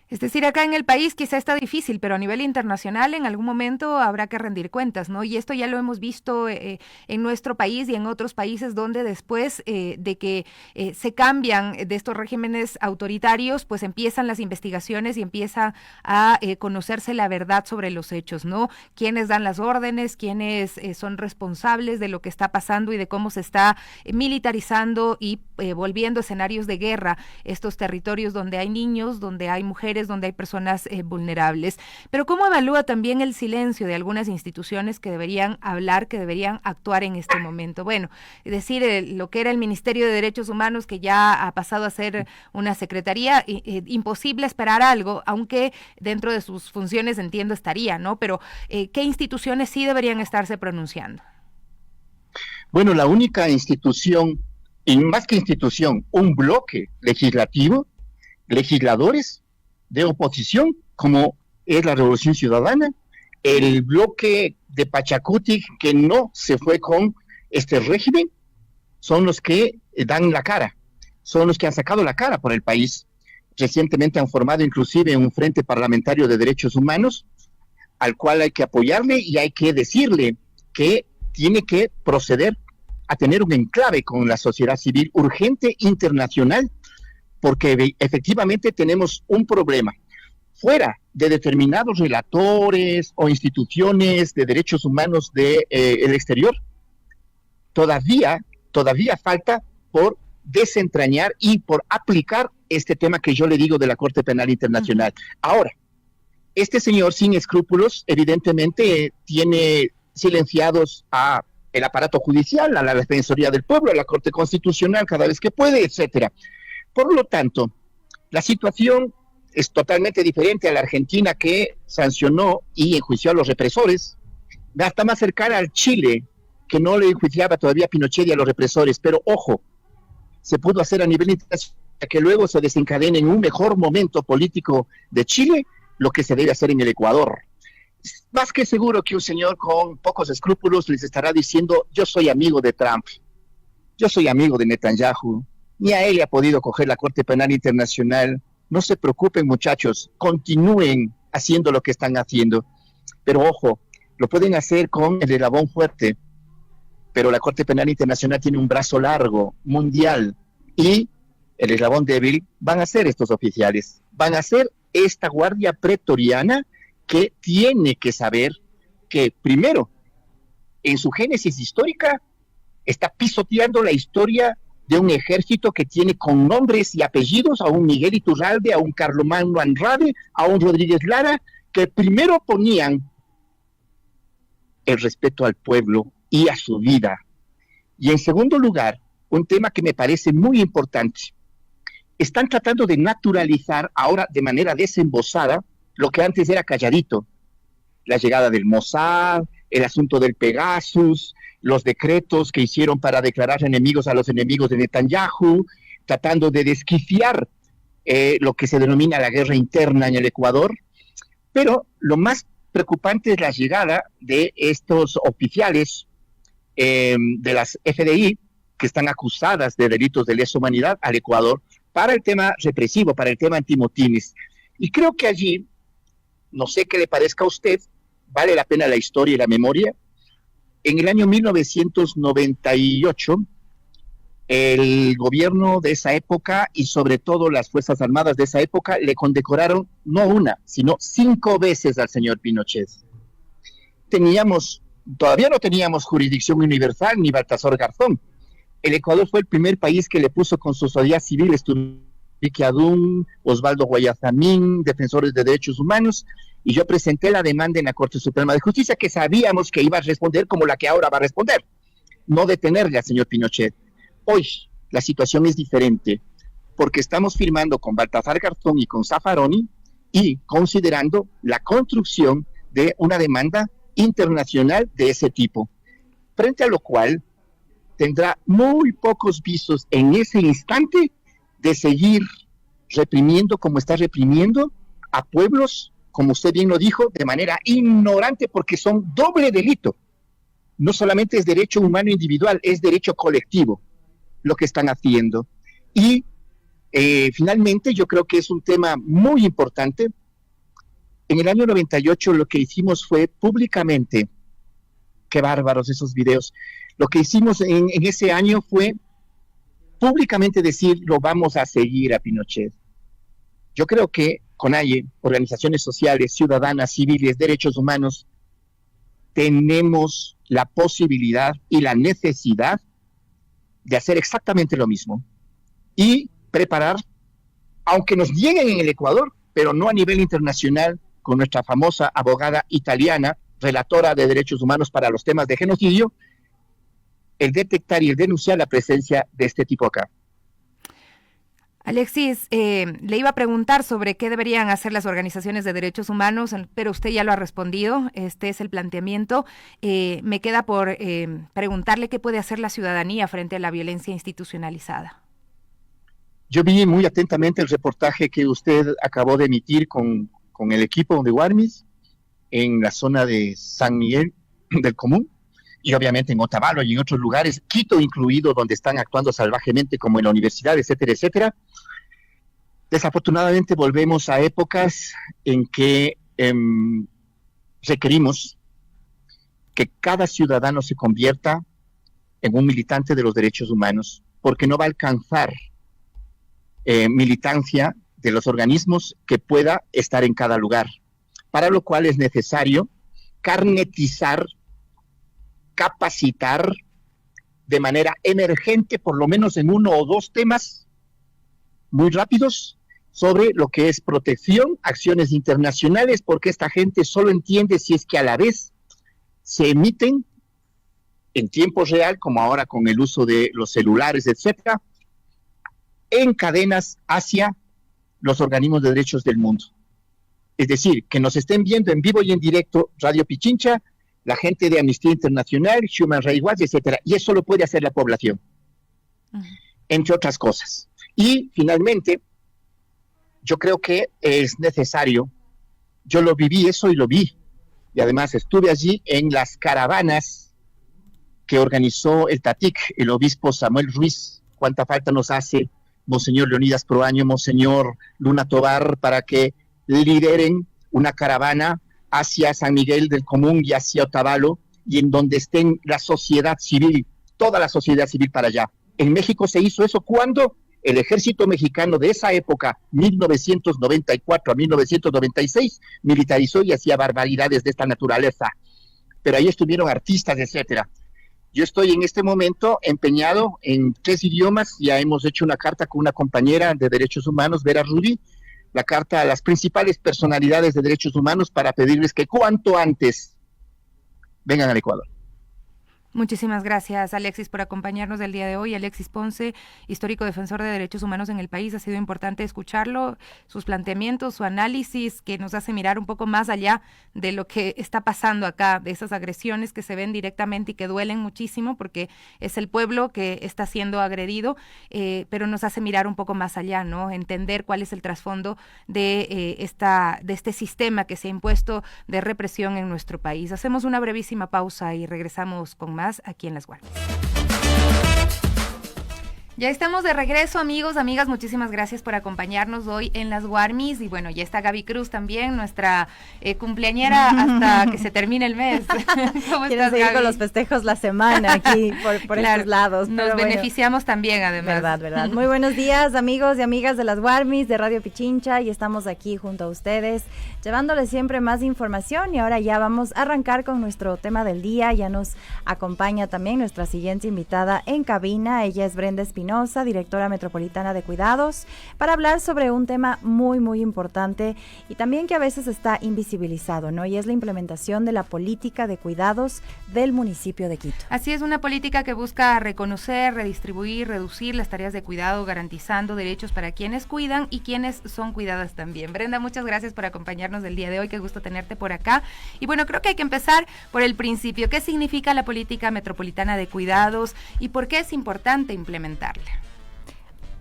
Es decir, acá en el país quizá está difícil, pero a nivel internacional en algún momento habrá que rendir cuentas, ¿no? Y esto ya lo hemos visto en nuestro país y en otros países donde después de que se cambian de estos regímenes autoritarios, pues empiezan las investigaciones y empieza a conocerse la verdad sobre los hechos, ¿no? Quiénes dan las órdenes, quiénes son responsables de lo que está pasando y de cómo se está militarizando y volviendo escenarios de guerra estos territorios donde hay niños, donde hay mujeres, donde hay personas vulnerables. Pero ¿cómo evalúa también el silencio de algunas instituciones que deberían hablar, que deberían actuar en este momento? Bueno, es decir, lo que era el Ministerio de Derechos Humanos, que ya ha pasado a ser una secretaría, imposible esperar algo, aunque dentro de sus funciones entiendo estaría, ¿no? Pero ¿qué instituciones sí deberían estarse pronunciando? Bueno, la única institución, y más que institución, un bloque legislativo, legisladores de oposición, como es la Revolución Ciudadana, el bloque de Pachacuti, que no se fue con este régimen, son los que dan la cara, son los que han sacado la cara por el país. Recientemente han formado inclusive un Frente Parlamentario de Derechos Humanos, al cual hay que apoyarle y hay que decirle que tiene que proceder a tener un enclave con la sociedad civil urgente internacional, porque efectivamente tenemos un problema. Fuera de determinados relatores o instituciones de derechos humanos del exterior, todavía falta por desentrañar y por aplicar este tema que yo le digo de la Corte Penal Internacional. Ahora, este señor sin escrúpulos evidentemente tiene silenciados a el aparato judicial, a la Defensoría del Pueblo, a la Corte Constitucional cada vez que puede, etcétera. Por lo tanto, la situación es totalmente diferente a la Argentina, que sancionó y enjuició a los represores, hasta más cercana al Chile, que no le enjuiciaba todavía a Pinochet y a los represores. Pero ojo, se pudo hacer a nivel internacional, que luego se desencadene en un mejor momento político de Chile, lo que se debe hacer en el Ecuador. Más que seguro que un señor con pocos escrúpulos les estará diciendo: yo soy amigo de Trump, yo soy amigo de Netanyahu, ni a él le ha podido coger la Corte Penal Internacional. No se preocupen, muchachos, continúen haciendo lo que están haciendo. Pero ojo, lo pueden hacer con el eslabón fuerte, pero la Corte Penal Internacional tiene un brazo largo, mundial, y el eslabón débil van a ser estos oficiales, van a ser esta guardia pretoriana que tiene que saber que, primero, en su génesis histórica, está pisoteando la historia de un ejército que tiene con nombres y apellidos a un Miguel Iturralde, a un Carlomagno Andrade, a un Rodríguez Lara, que primero ponían el respeto al pueblo y a su vida. Y en segundo lugar, un tema que me parece muy importante: están tratando de naturalizar ahora de manera desembosada lo que antes era calladito. La llegada del Mossad, el asunto del Pegasus, los decretos que hicieron para declarar enemigos a los enemigos de Netanyahu, tratando de desquiciar lo que se denomina la guerra interna en el Ecuador. Pero lo más preocupante es la llegada de estos oficiales de las FDI que están acusadas de delitos de lesa humanidad al Ecuador para el tema represivo, para el tema antimotines. Y creo que allí, no sé qué le parezca a usted, vale la pena la historia y la memoria. En el año 1998, el gobierno de esa época y sobre todo las Fuerzas Armadas de esa época le condecoraron no una, sino 5 veces al señor Pinochet. Todavía no teníamos jurisdicción universal ni Baltasar Garzón. El Ecuador fue el primer país que le puso con su sociedad civil, Enrique Adún, Osvaldo Guayazamín, defensores de derechos humanos, y yo presenté la demanda en la Corte Suprema de Justicia, que sabíamos que iba a responder como la que ahora va a responder, no detenerle al señor Pinochet. Hoy la situación es diferente, porque estamos firmando con Baltasar Garzón y con Zaffaroni y considerando la construcción de una demanda internacional de ese tipo, frente a lo cual tendrá muy pocos visos en ese instante de seguir reprimiendo como está reprimiendo a pueblos, como usted bien lo dijo, de manera ignorante, porque son doble delito. No solamente es derecho humano individual, es derecho colectivo lo que están haciendo. Y finalmente yo creo que es un tema muy importante. En el año 98 lo que hicimos fue públicamente, qué bárbaros esos videos, lo que hicimos en ese año fue públicamente decir, lo vamos a seguir a Pinochet. Yo creo que CONAIE, organizaciones sociales, ciudadanas, civiles, derechos humanos, tenemos la posibilidad y la necesidad de hacer exactamente lo mismo y preparar, aunque nos lleguen en el Ecuador, pero no a nivel internacional, con nuestra famosa abogada italiana, relatora de derechos humanos para los temas de genocidio, el detectar y el denunciar la presencia de este tipo acá. Alexis, le iba a preguntar sobre qué deberían hacer las organizaciones de derechos humanos, pero usted ya lo ha respondido, este es el planteamiento. Me queda por preguntarle qué puede hacer la ciudadanía frente a la violencia institucionalizada. Yo vi muy atentamente el reportaje que usted acabó de emitir con el equipo de Guarmis en la zona de San Miguel del Común, y obviamente en Otavalo y en otros lugares, Quito incluido, donde están actuando salvajemente como en la universidad, etcétera, etcétera. Desafortunadamente volvemos a épocas en que requerimos que cada ciudadano se convierta en un militante de los derechos humanos, porque no va a alcanzar militancia de los organismos que pueda estar en cada lugar, para lo cual es necesario carnetizar, capacitar de manera emergente, por lo menos en 1 o 2 temas muy rápidos, sobre lo que es protección, acciones internacionales, porque esta gente solo entiende si es que a la vez se emiten en tiempo real, como ahora con el uso de los celulares, etcétera, en cadenas hacia los organismos de derechos del mundo. Es decir, que nos estén viendo en vivo y en directo Radio Pichincha, la gente de Amnistía Internacional, Human Rights Watch, etcétera, y eso lo puede hacer la población, entre otras cosas. Y finalmente, yo creo que es necesario, yo lo viví eso y lo vi, y además estuve allí en las caravanas que organizó el TATIC, el obispo Samuel Ruiz. Cuánta falta nos hace Monseñor Leonidas Proaño, Monseñor Luna Tobar, para que lideren una caravana hacia San Miguel del Común y hacia Otavalo, y en donde estén la sociedad civil, toda la sociedad civil para allá. En México se hizo eso cuando el ejército mexicano de esa época, 1994 a 1996, militarizó y hacía barbaridades de esta naturaleza. Pero ahí estuvieron artistas, etcétera. Yo estoy en este momento empeñado en 3 idiomas, ya hemos hecho una carta con una compañera de derechos humanos, Vera Rudy, la carta a las principales personalidades de derechos humanos para pedirles que cuanto antes vengan al Ecuador. Muchísimas gracias, Alexis, por acompañarnos del día de hoy. Alexis Ponce, histórico defensor de derechos humanos en el país. Ha sido importante escucharlo, sus planteamientos, su análisis, que nos hace mirar un poco más allá de lo que está pasando acá, de esas agresiones que se ven directamente y que duelen muchísimo, porque es el pueblo que está siendo agredido, pero nos hace mirar un poco más allá, ¿no? Entender cuál es el trasfondo de este sistema que se ha impuesto de represión en nuestro país. Hacemos una brevísima pausa y regresamos con más. más aquí en Las Guardias. Ya estamos de regreso, amigos, amigas, muchísimas gracias por acompañarnos hoy en Las Guarmis, y bueno, ya está Gaby Cruz también, nuestra cumpleañera hasta que se termine el mes. ¿Cómo estás, seguir Gaby? Con los festejos la semana aquí por claro, estos lados. Nos beneficiamos también, además. Verdad. Muy buenos días, amigos y amigas de Las Guarmis, de Radio Pichincha, y estamos aquí junto a ustedes, llevándoles siempre más información, y ahora ya vamos a arrancar con nuestro tema del día. Ya nos acompaña también nuestra siguiente invitada en cabina, ella es Brenda Espinosa, directora metropolitana de cuidados, para hablar sobre un tema muy importante y también que a veces está invisibilizado, ¿no? Y es la implementación de la política de cuidados del municipio de Quito. Así es, una política que busca reconocer, redistribuir, reducir las tareas de cuidado, garantizando derechos para quienes cuidan y quienes son cuidadas también. Brenda, muchas gracias por acompañarnos el día de hoy, qué gusto tenerte por acá. Y bueno, creo que hay que empezar por el principio. ¿Qué significa la política metropolitana de cuidados y por qué es importante implementarla?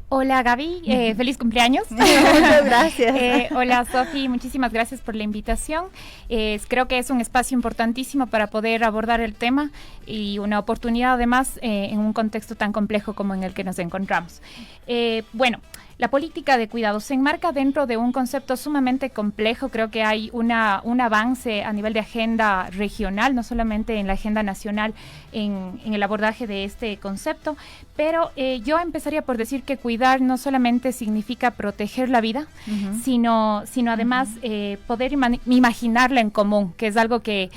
Hola Gaby, feliz cumpleaños. Muchas gracias. Hola Sofi, muchísimas gracias por la invitación. Creo que es un espacio importantísimo para poder abordar el tema y una oportunidad además en un contexto tan complejo como en el que nos encontramos. Bueno, la política de cuidados se enmarca dentro de un concepto sumamente complejo. Creo que hay un avance a nivel de agenda regional, no solamente en la agenda nacional, en el abordaje de este concepto, pero yo empezaría por decir que cuidar no solamente significa proteger la vida, sino además poder imaginarla en común, que es algo que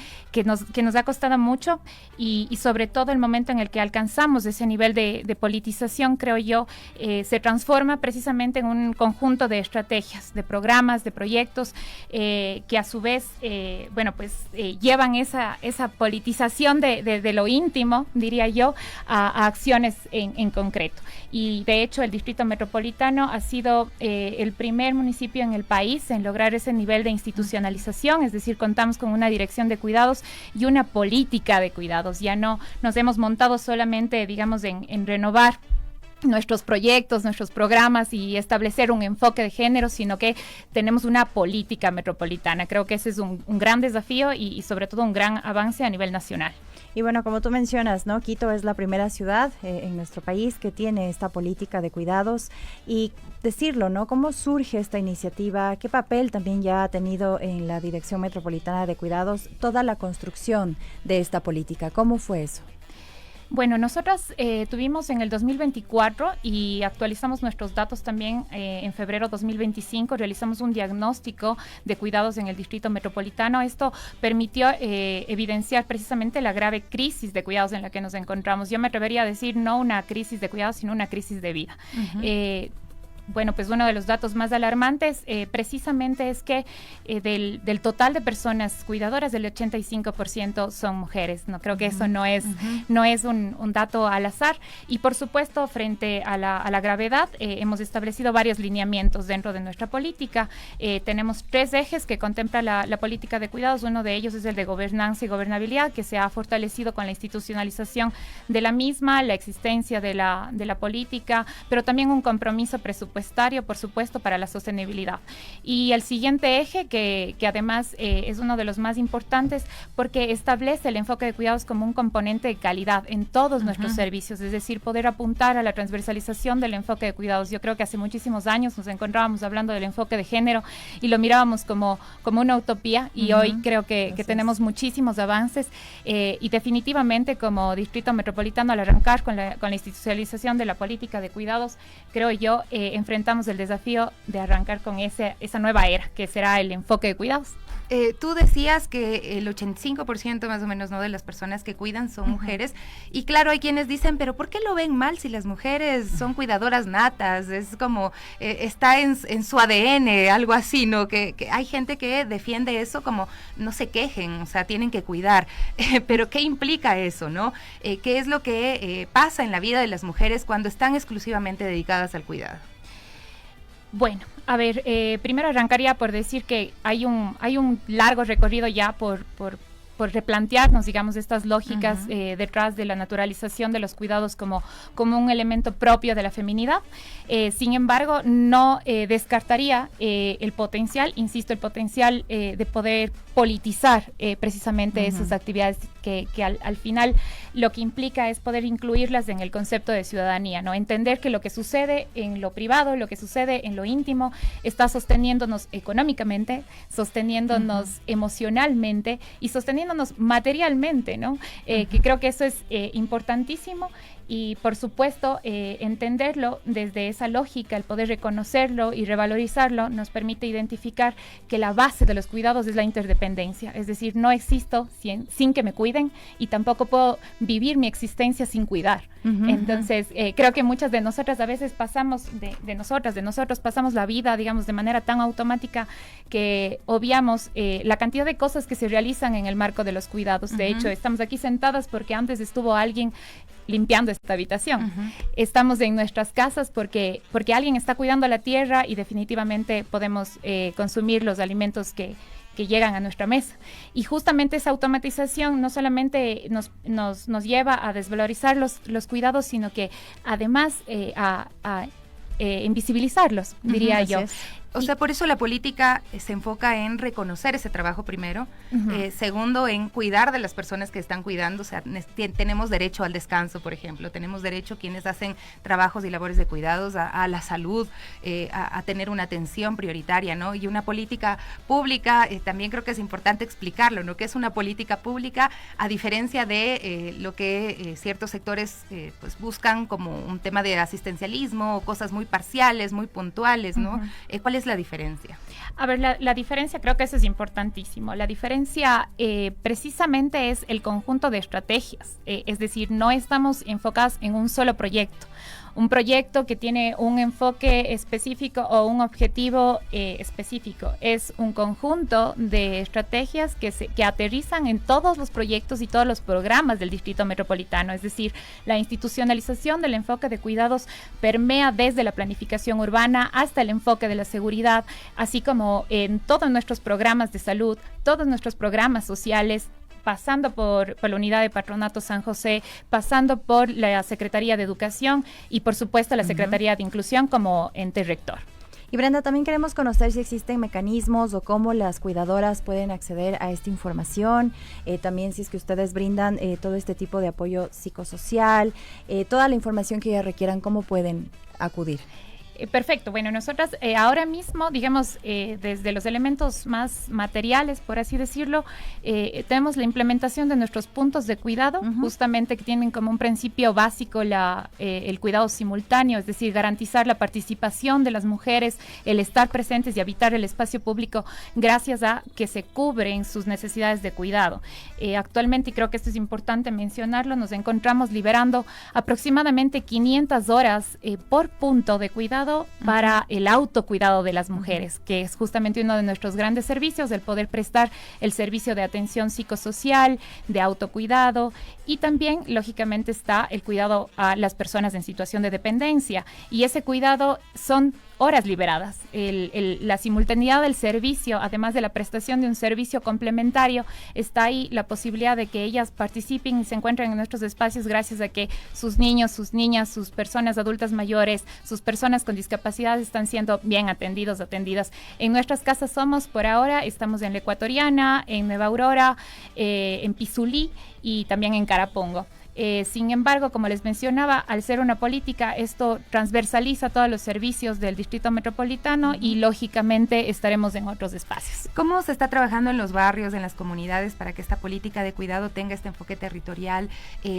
nos ha costado mucho, y sobre todo el momento en el que alcanzamos ese nivel de politización, creo yo, se transforma precisamente en un conjunto de estrategias, de programas, de proyectos que a su vez, llevan esa politización de lo íntimo, diría yo, a acciones en concreto. Y de hecho el Distrito Metropolitano ha sido el primer municipio en el país en lograr ese nivel de institucionalización, es decir, contamos con una dirección de cuidados y una política de cuidados. Ya no nos hemos montado solamente, digamos, en renovar nuestros proyectos, nuestros programas y establecer un enfoque de género, sino que tenemos una política metropolitana. Creo que ese es un gran desafío y sobre todo un gran avance a nivel nacional. Y bueno, como tú mencionas, ¿no? Quito es la primera ciudad en nuestro país que tiene esta política de cuidados, y decirlo, ¿no? ¿Cómo surge esta iniciativa? ¿Qué papel también ya ha tenido en la Dirección Metropolitana de Cuidados toda la construcción de esta política? ¿Cómo fue eso? Bueno, nosotras tuvimos en el 2024 y actualizamos nuestros datos también en febrero 2025, realizamos un diagnóstico de cuidados en el Distrito Metropolitano. Esto permitió evidenciar precisamente la grave crisis de cuidados en la que nos encontramos. Yo me atrevería a decir no una crisis de cuidados, sino una crisis de vida. Bueno, pues uno de los datos más alarmantes precisamente es que del total de personas cuidadoras, el 85% son mujeres. No creo que eso no es un dato al azar. Y por supuesto, frente a la gravedad, hemos establecido varios lineamientos dentro de nuestra política. Tenemos 3 ejes que contempla la política de cuidados. Uno de ellos es el de gobernanza y gobernabilidad, que se ha fortalecido con la institucionalización de la misma, la existencia de la política, pero también un compromiso presupuestario, por supuesto, para la sostenibilidad. Y el siguiente eje, que además es uno de los más importantes, porque establece el enfoque de cuidados como un componente de calidad en todos nuestros servicios, es decir, poder apuntar a la transversalización del enfoque de cuidados. Yo creo que hace muchísimos años nos encontrábamos hablando del enfoque de género y lo mirábamos como una utopía, y hoy creo que tenemos muchísimos avances y definitivamente como Distrito Metropolitano, al arrancar con la institucionalización de la política de cuidados, creo yo, enfrentamos el desafío de arrancar con esa nueva era, que será el enfoque de cuidados. Tú decías que el 85% más o menos, ¿no?, de las personas que cuidan son mujeres, y claro, hay quienes dicen, pero ¿por qué lo ven mal si las mujeres son cuidadoras natas? Es como, está en su ADN, algo así, ¿no? Que hay gente que defiende eso como, no se quejen, o sea, tienen que cuidar, pero ¿qué implica eso, no? ¿Qué es lo que pasa en la vida de las mujeres cuando están exclusivamente dedicadas al cuidado? Bueno, a ver, primero arrancaría por decir que hay un largo recorrido ya por replantearnos, digamos, estas lógicas detrás de la naturalización de los cuidados como un elemento propio de la feminidad. Sin embargo, no descartaría el potencial, insisto, el potencial de poder politizar precisamente esas actividades que al final lo que implica es poder incluirlas en el concepto de ciudadanía, ¿no? Entender que lo que sucede en lo privado, lo que sucede en lo íntimo, está sosteniéndonos económicamente, sosteniéndonos emocionalmente y sosteniéndonos materialmente, ¿no? Que creo que eso es importantísimo. Y por supuesto, entenderlo desde esa lógica, el poder reconocerlo y revalorizarlo, nos permite identificar que la base de los cuidados es la interdependencia. Es decir, no existo sin que me cuiden y tampoco puedo vivir mi existencia sin cuidar. Entonces, creo que muchas de nosotras a veces pasamos, de nosotros pasamos la vida, digamos, de manera tan automática que obviamos la cantidad de cosas que se realizan en el marco de los cuidados. De hecho, estamos aquí sentadas porque antes estuvo alguien limpiando esta habitación. Estamos en nuestras casas porque alguien está cuidando la tierra y definitivamente podemos consumir los alimentos que llegan a nuestra mesa. Y justamente esa automatización no solamente nos lleva a desvalorizar los cuidados, sino que además a invisibilizarlos, diría yo. O sea, por eso la política se enfoca en reconocer ese trabajo primero, segundo, en cuidar de las personas que están cuidando. O sea, tenemos derecho al descanso, por ejemplo, tenemos derecho quienes hacen trabajos y labores de cuidados a la salud, a tener una atención prioritaria, ¿no? Y una política pública, también creo que es importante explicarlo, ¿no? Que es una política pública a diferencia de lo que ciertos sectores pues buscan como un tema de asistencialismo, cosas muy parciales, muy puntuales, ¿no? ¿Cuál es la diferencia? A ver, la diferencia, creo que eso es importantísimo. La diferencia precisamente es el conjunto de estrategias. Es decir, no estamos enfocados en un solo proyecto. Un proyecto que tiene un enfoque específico o un objetivo específico. Es un conjunto de estrategias que aterrizan en todos los proyectos y todos los programas del Distrito Metropolitano. Es decir, la institucionalización del enfoque de cuidados permea desde la planificación urbana hasta el enfoque de la seguridad, así como en todos nuestros programas de salud, todos nuestros programas sociales, pasando por la unidad de Patronato San José, pasando por la Secretaría de Educación y por supuesto la Secretaría de Inclusión como ente rector. Y Brenda, también queremos conocer si existen mecanismos o cómo las cuidadoras pueden acceder a esta información, también si es que ustedes brindan todo este tipo de apoyo psicosocial, toda la información que ellas requieran, ¿cómo pueden acudir? Perfecto. Bueno, nosotras ahora mismo, digamos, desde los elementos más materiales, por así decirlo, tenemos la implementación de nuestros puntos de cuidado, justamente que tienen como un principio básico el cuidado simultáneo, es decir, garantizar la participación de las mujeres, el estar presentes y habitar el espacio público gracias a que se cubren sus necesidades de cuidado. Actualmente, y creo que esto es importante mencionarlo, nos encontramos liberando aproximadamente 500 horas por punto de cuidado para el autocuidado de las mujeres, que es justamente uno de nuestros grandes servicios, el poder prestar el servicio de atención psicosocial, de autocuidado, y también, lógicamente, está el cuidado a las personas en situación de dependencia, y ese cuidado son horas liberadas. La simultaneidad del servicio, además de la prestación de un servicio complementario, está ahí la posibilidad de que ellas participen y se encuentren en nuestros espacios gracias a que sus niños, sus niñas, sus personas adultas mayores, sus personas con discapacidad están siendo bien atendidas. En nuestras casas por ahora, estamos en La Ecuatoriana, en Nueva Aurora, en Pizulí y también en Carapongo. Sin embargo, como les mencionaba, al ser una política, esto transversaliza todos los servicios del Distrito Metropolitano y lógicamente estaremos en otros espacios. ¿Cómo se está trabajando en los barrios, en las comunidades, para que esta política de cuidado tenga este enfoque territorial?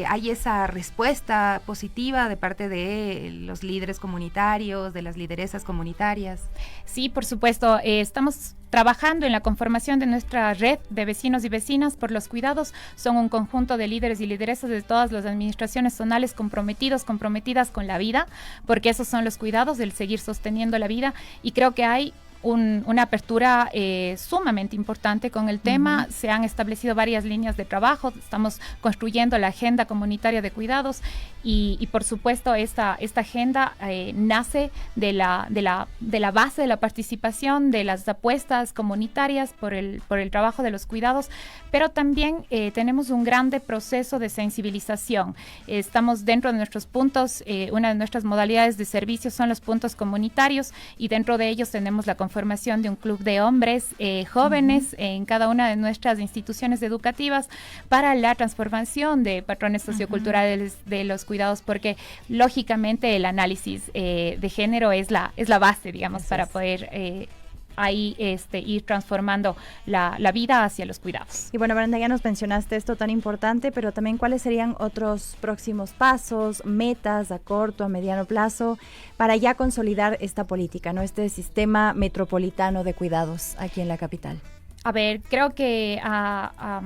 ¿Hay esa respuesta positiva de parte de los líderes comunitarios, de las lideresas comunitarias? Sí, por supuesto. Estamos trabajando en la conformación de nuestra red de vecinos y vecinas por los cuidados. Son un conjunto de líderes y lideresas de todas las administraciones zonales comprometidas con la vida, porque esos son los cuidados, el seguir sosteniendo la vida, y creo que hay una apertura sumamente importante con el tema. Se han establecido varias líneas de trabajo, estamos construyendo la agenda comunitaria de cuidados y por supuesto esta agenda nace de la base de la participación, de las apuestas comunitarias por el trabajo de los cuidados, pero también tenemos un grande proceso de sensibilización. Estamos dentro de nuestros puntos, una de nuestras modalidades de servicio son los puntos comunitarios y dentro de ellos tenemos la conformación de un club de hombres jóvenes en cada una de nuestras instituciones educativas para la transformación de patrones socioculturales de los cuidados, porque lógicamente el análisis de género es la base, digamos, para poder ahí ir transformando la vida hacia los cuidados. Y bueno, Brenda, ya nos mencionaste esto tan importante, pero también cuáles serían otros próximos pasos, metas a corto, a mediano plazo, para ya consolidar esta política, ¿no? Este sistema metropolitano de cuidados aquí en la capital. A ver, creo que a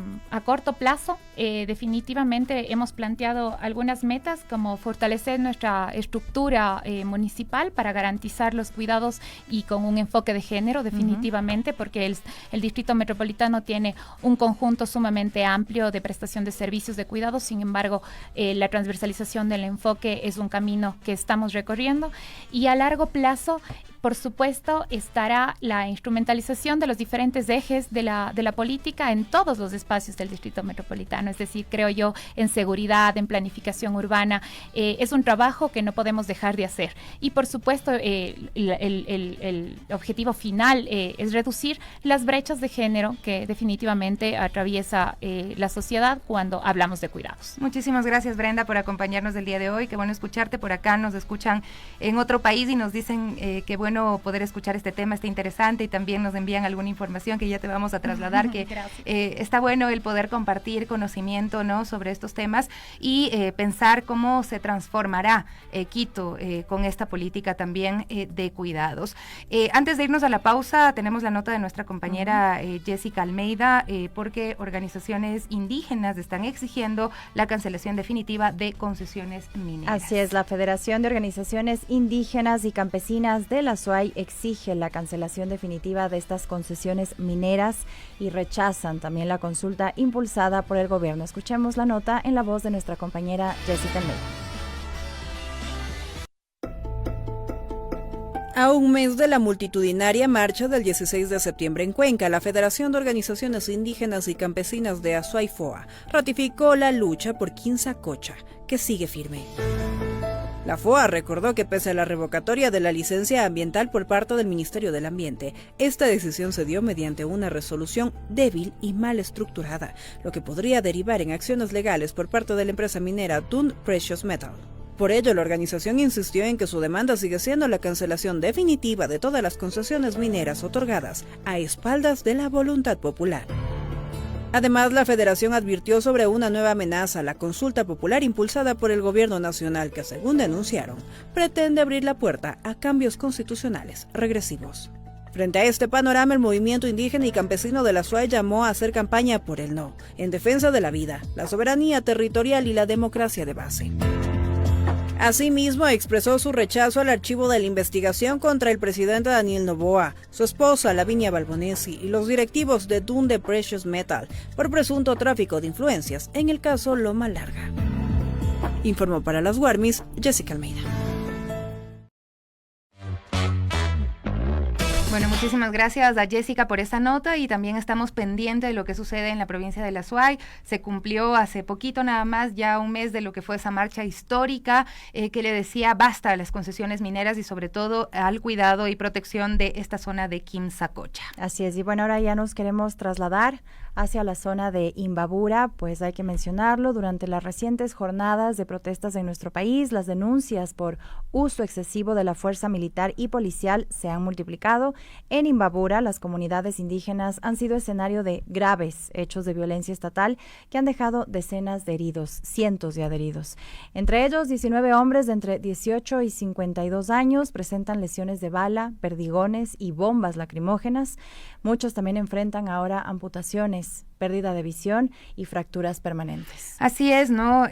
corto plazo definitivamente hemos planteado algunas metas como fortalecer nuestra estructura municipal para garantizar los cuidados y con un enfoque de género definitivamente, porque el Distrito Metropolitano tiene un conjunto sumamente amplio de prestación de servicios de cuidados. Sin embargo, la transversalización del enfoque es un camino que estamos recorriendo, y a largo plazo, por supuesto, estará la instrumentalización de los diferentes ejes de la política en todos los espacios del Distrito Metropolitano. Es decir, creo yo, en seguridad, en planificación urbana, es un trabajo que no podemos dejar de hacer. Y por supuesto, el objetivo final es reducir las brechas de género que definitivamente atraviesa la sociedad cuando hablamos de cuidados. Muchísimas gracias, Brenda, por acompañarnos el día de hoy. Qué bueno escucharte. Por acá nos escuchan en otro país y nos dicen que bueno poder escuchar este tema, está interesante, y también nos envían alguna información que ya te vamos a trasladar, que está bueno el poder compartir conocimiento, ¿no?, sobre estos temas y pensar cómo se transformará Quito con esta política también de cuidados. Antes de irnos a la pausa, tenemos la nota de nuestra compañera Jessica Almeida, porque organizaciones indígenas están exigiendo la cancelación definitiva de concesiones mineras. Así es, la Federación de Organizaciones Indígenas y Campesinas de la SUAY exige la cancelación definitiva de estas concesiones mineras y rechazan también la consulta impulsada por el gobierno. Escuchemos la nota en la voz de nuestra compañera Jessica Almeida. A un mes de la multitudinaria marcha del 16 de septiembre en Cuenca, la Federación de Organizaciones Indígenas y Campesinas de Azuay-Foa ratificó la lucha por Quinsacocha, que sigue firme. La FOA recordó que pese a la revocatoria de la licencia ambiental por parte del Ministerio del Ambiente, esta decisión se dio mediante una resolución débil y mal estructurada, lo que podría derivar en acciones legales por parte de la empresa minera Dune Precious Metal. Por ello, la organización insistió en que su demanda sigue siendo la cancelación definitiva de todas las concesiones mineras otorgadas a espaldas de la voluntad popular. Además, la Federación advirtió sobre una nueva amenaza, la consulta popular impulsada por el gobierno nacional que, según denunciaron, pretende abrir la puerta a cambios constitucionales regresivos. Frente a este panorama, el movimiento indígena y campesino de la SUAY llamó a hacer campaña por el no, en defensa de la vida, la soberanía territorial y la democracia de base. Asimismo, expresó su rechazo al archivo de la investigación contra el presidente Daniel Noboa, su esposa Lavinia Balbonesi y los directivos de Dune Precious Metal por presunto tráfico de influencias en el caso Loma Larga. Informó para las Guarmis, Jessica Almeida. Bueno, muchísimas gracias a Jessica por esta nota, y también estamos pendientes de lo que sucede en la provincia de la SUAY. Se cumplió hace poquito nada más, ya un mes de lo que fue esa marcha histórica que le decía basta a las concesiones mineras y sobre todo al cuidado y protección de esta zona de Quinsacocha. Así es, y bueno, ahora ya nos queremos trasladar hacia la zona de Imbabura, pues hay que mencionarlo, durante las recientes jornadas de protestas en nuestro país, las denuncias por uso excesivo de la fuerza militar y policial se han multiplicado. En Imbabura, las comunidades indígenas han sido escenario de graves hechos de violencia estatal que han dejado decenas de heridos, cientos de heridos. Entre ellos, 19 hombres de entre 18 y 52 años presentan lesiones de bala, perdigones y bombas lacrimógenas. Muchos también enfrentan ahora amputaciones, pérdida de visión y fracturas permanentes. Así es, ¿no?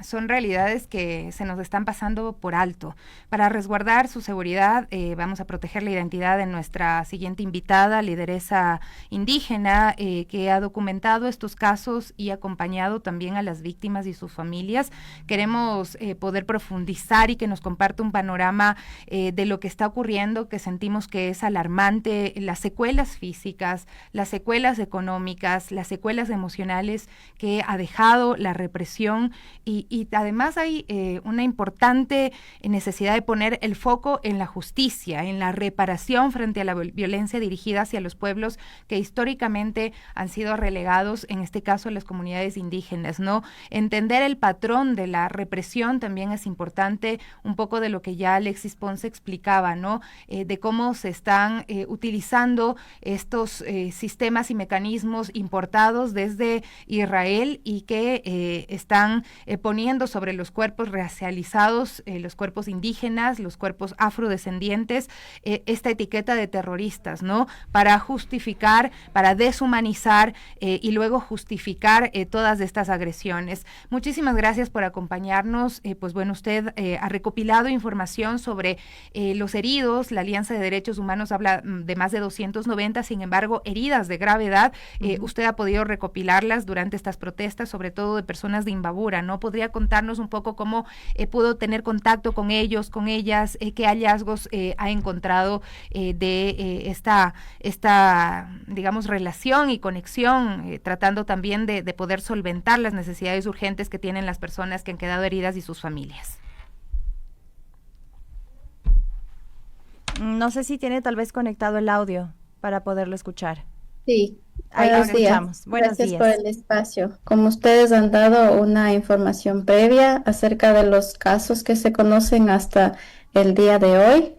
son realidades que se nos están pasando por alto. Para resguardar su seguridad, vamos a proteger la identidad de nuestra siguiente invitada, lideresa indígena, que ha documentado estos casos y acompañado también a las víctimas y sus familias. Queremos poder profundizar y que nos comparte un panorama de lo que está ocurriendo, que sentimos que es alarmante, las secuelas físicas, las secuelas económicas, las secuelas emocionales que ha dejado la represión y además hay una importante necesidad de poner el foco en la justicia, en la reparación frente a la violencia dirigida hacia los pueblos que históricamente han sido relegados, en este caso las comunidades indígenas, ¿no? Entender el patrón de la represión también es importante, un poco de lo que ya Alexis Ponce explicaba, ¿no? De cómo se están utilizando estos sistemas y mecanismos importados desde Israel y que están poniendo sobre los cuerpos racializados, los cuerpos indígenas, los cuerpos afrodescendientes, esta etiqueta de terroristas, ¿no? Para justificar, para deshumanizar y luego justificar todas estas agresiones. Muchísimas gracias por acompañarnos. Pues bueno, usted ha recopilado información sobre los heridos. La Alianza de Derechos Humanos habla de más de 290, sin embargo, heridas de gravedad. Usted ha podido recopilarlas durante estas protestas, sobre todo de personas de Imbabura, ¿no? ¿Podría contarnos un poco cómo pudo tener contacto con ellos, con ellas, qué hallazgos ha encontrado de esta, digamos, relación y conexión, tratando también de poder solventar las necesidades urgentes que tienen las personas que han quedado heridas y sus familias? No sé si tiene tal vez conectado el audio para poderlo escuchar. Sí. Buenos días. Gracias por el espacio. Como ustedes han dado una información previa acerca de los casos que se conocen hasta el día de hoy,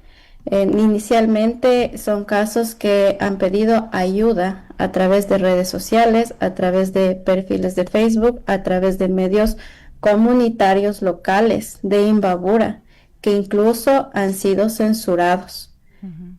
inicialmente son casos que han pedido ayuda a través de redes sociales, a través de perfiles de Facebook, a través de medios comunitarios locales de Imbabura, que incluso han sido censurados.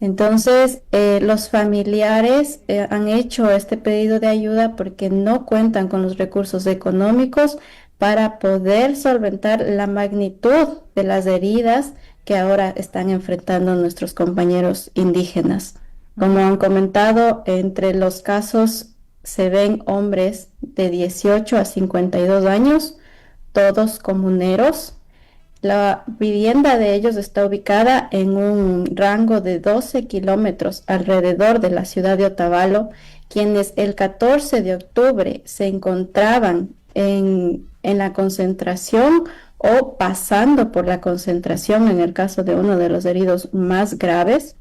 Entonces, los familiares han hecho este pedido de ayuda porque no cuentan con los recursos económicos para poder solventar la magnitud de las heridas que ahora están enfrentando nuestros compañeros indígenas. Como han comentado, entre los casos se ven hombres de 18 a 52 años, todos comuneros. La vivienda de ellos está ubicada en un rango de 12 kilómetros alrededor de la ciudad de Otavalo, quienes el 14 de octubre se encontraban en la concentración o pasando por la concentración en el caso de uno de los heridos más graves,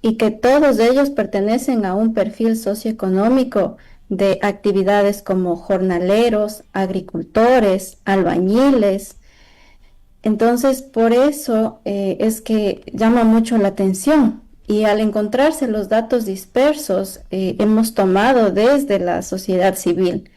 y que todos ellos pertenecen a un perfil socioeconómico de actividades como jornaleros, agricultores, albañiles. Entonces, por eso es que llama mucho la atención, y al encontrarse los datos dispersos, hemos tomado desde la sociedad civil.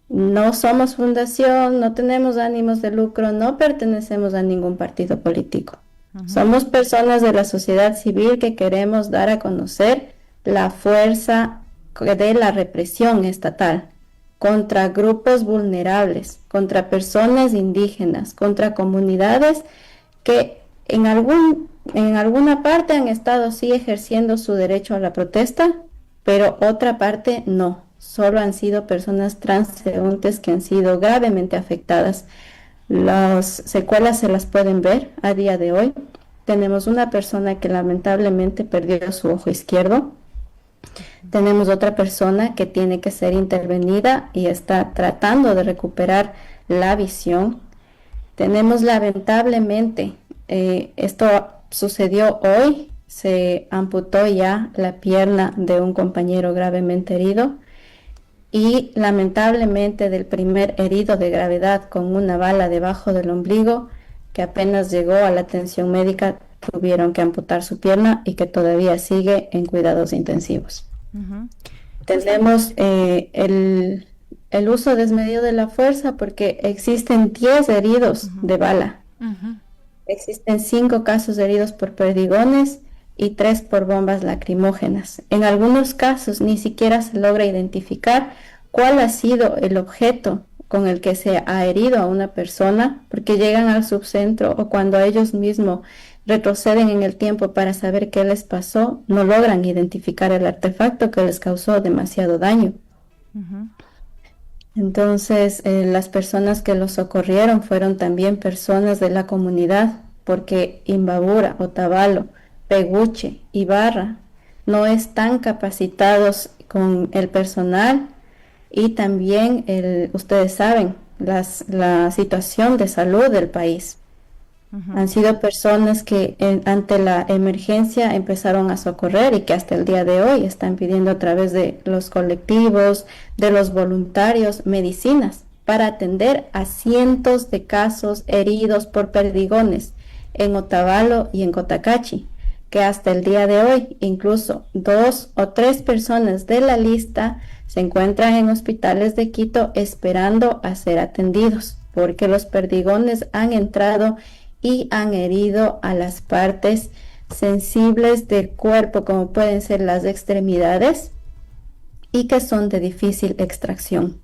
No somos fundación, no tenemos ánimos de lucro, no pertenecemos a ningún partido político. Somos personas de la sociedad civil que queremos dar a conocer la fuerza de la represión estatal contra grupos vulnerables, contra personas indígenas, contra comunidades que en alguna parte han estado sí ejerciendo su derecho a la protesta, pero otra parte no. Solo han sido personas transeúntes que han sido gravemente afectadas. Las secuelas se las pueden ver a día de hoy. Tenemos una persona que lamentablemente perdió su ojo izquierdo. Tenemos otra persona que tiene que ser intervenida y está tratando de recuperar la visión. Tenemos lamentablemente, esto sucedió hoy, se amputó ya la pierna de un compañero gravemente herido, y lamentablemente del primer herido de gravedad con una bala debajo del ombligo, que apenas llegó a la atención médica, tuvieron que amputar su pierna y que todavía sigue en cuidados intensivos. Tenemos el uso desmedido de la fuerza porque existen 10 heridos de bala. Existen 5 casos de heridos por perdigones y 3 por bombas lacrimógenas. En algunos casos ni siquiera se logra identificar cuál ha sido el objeto con el que se ha herido a una persona, porque llegan al subcentro o cuando ellos mismos retroceden en el tiempo para saber qué les pasó, no logran identificar el artefacto que les causó demasiado daño. Entonces, las personas que los socorrieron fueron también personas de la comunidad, porque Imbabura, Otavalo, Peguche y Barra no están capacitados con el personal y también, ustedes saben, la situación de salud del país. Han sido personas que ante la emergencia empezaron a socorrer y que hasta el día de hoy están pidiendo a través de los colectivos, de los voluntarios, medicinas para atender a cientos de casos heridos por perdigones en Otavalo y en Cotacachi, que hasta el día de hoy incluso 2 o 3 personas de la lista se encuentran en hospitales de Quito esperando a ser atendidos, porque los perdigones han entrado y han herido a las partes sensibles del cuerpo, como pueden ser las extremidades, y que son de difícil extracción.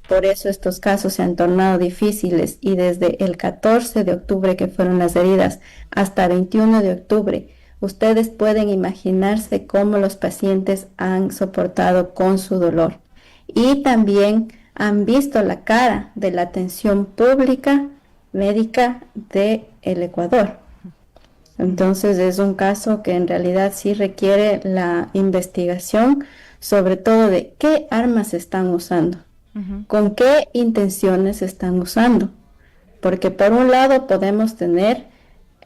Por eso estos casos se han tornado difíciles, y desde el 14 de octubre, que fueron las heridas, hasta 21 de octubre, ustedes pueden imaginarse cómo los pacientes han soportado con su dolor. Y también han visto la cara de la atención pública médica de el Ecuador. Entonces es un caso que en realidad sí requiere la investigación, sobre todo de qué armas están usando, con qué intenciones están usando, porque por un lado podemos tener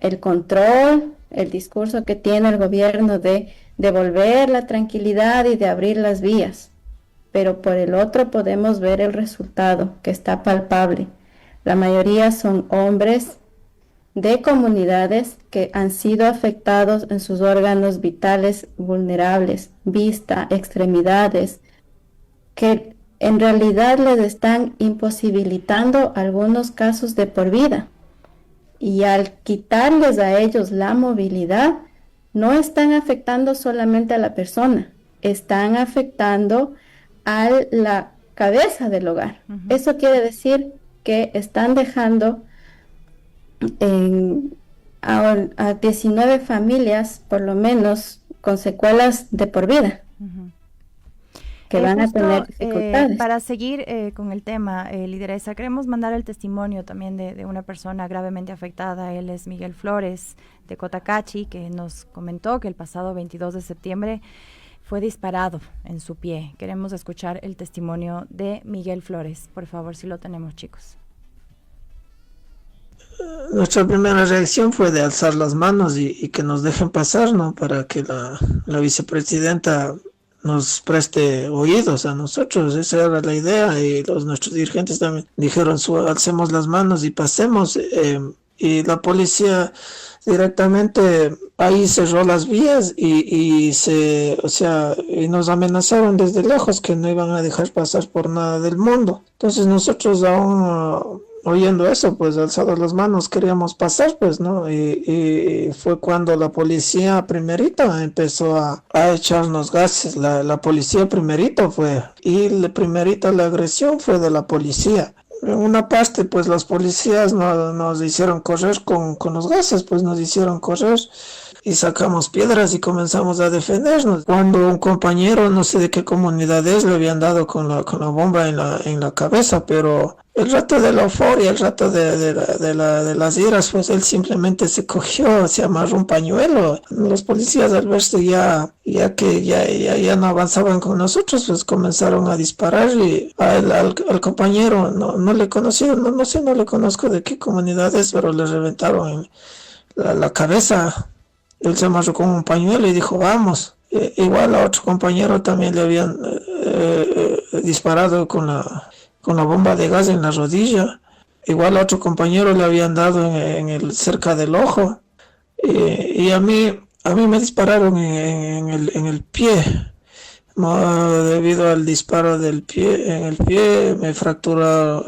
el control, el discurso que tiene el gobierno de devolver la tranquilidad y de abrir las vías, pero por el otro podemos ver el resultado que está palpable. La mayoría son hombres de comunidades que han sido afectados en sus órganos vitales vulnerables, vista, extremidades, que en realidad les están imposibilitando algunos casos de por vida. Y al quitarles a ellos la movilidad, no están afectando solamente a la persona, están afectando a la cabeza del hogar. Eso quiere decir que están dejando a 19 familias, por lo menos, con secuelas de por vida, que van a tener dificultades. Para seguir con el tema, lideresa, queremos mandar el testimonio también de una persona gravemente afectada. Él es Miguel Flores, de Cotacachi, que nos comentó que el pasado 22 de septiembre fue disparado en su pie. Queremos escuchar el testimonio de Miguel Flores. Por favor, si lo tenemos, chicos. Nuestra primera reacción fue de alzar las manos y que nos dejen pasar, ¿no? Para que la vicepresidenta nos preste oídos a nosotros. Esa era la idea, y nuestros dirigentes también dijeron, alcemos las manos y pasemos. Y la policía directamente ahí cerró las vías y nos amenazaron desde lejos que no iban a dejar pasar por nada del mundo. Entonces nosotros aún oyendo eso, pues alzados las manos queríamos pasar, pues, ¿no? Y fue cuando la policía primerita empezó a echarnos gases. La policía primerita fue, y primerita la agresión fue de la policía. En una parte, pues los policías nos hicieron correr con los gases, pues nos hicieron correr y sacamos piedras y comenzamos a defendernos. Cuando un compañero, no sé de qué comunidad es, le habían dado con la bomba en la cabeza, pero el rato de la euforia, el rato de las iras, pues él simplemente se cogió, se amarró un pañuelo. Los policías, al verse ya no avanzaban con nosotros, pues comenzaron a disparar, y al compañero no le conocí, no le conozco de qué comunidad es, pero le reventaron en la cabeza. Él se amarró con un pañuelo y dijo, vamos. Igual a otro compañero también le habían disparado con la bomba de gas en la rodilla. Igual a otro compañero le habían dado cerca del ojo. Y a mí me dispararon en el pie. Debido al disparo en el pie,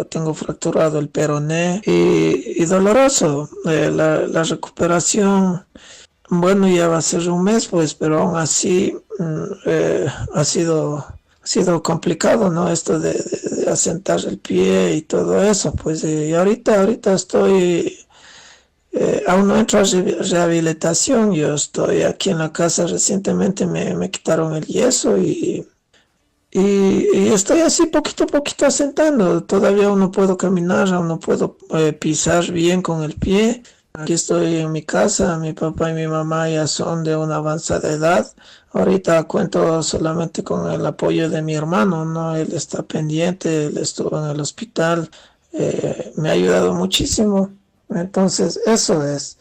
tengo fracturado el peroné y doloroso. La recuperación, bueno, ya va a ser un mes, pues, pero aún así ha sido ha sido complicado, ¿no? Esto de asentar el pie y todo eso, pues, y ahorita estoy, aún no entro a rehabilitación, yo estoy aquí en la casa, recientemente me quitaron el yeso y estoy así poquito a poquito asentando, todavía aún no puedo caminar, aún no puedo pisar bien con el pie. Aquí estoy en mi casa, mi papá y mi mamá ya son de una avanzada edad. Ahorita cuento solamente con el apoyo de mi hermano, ¿no? Él está pendiente, él estuvo en el hospital, me ha ayudado muchísimo. Entonces, eso es.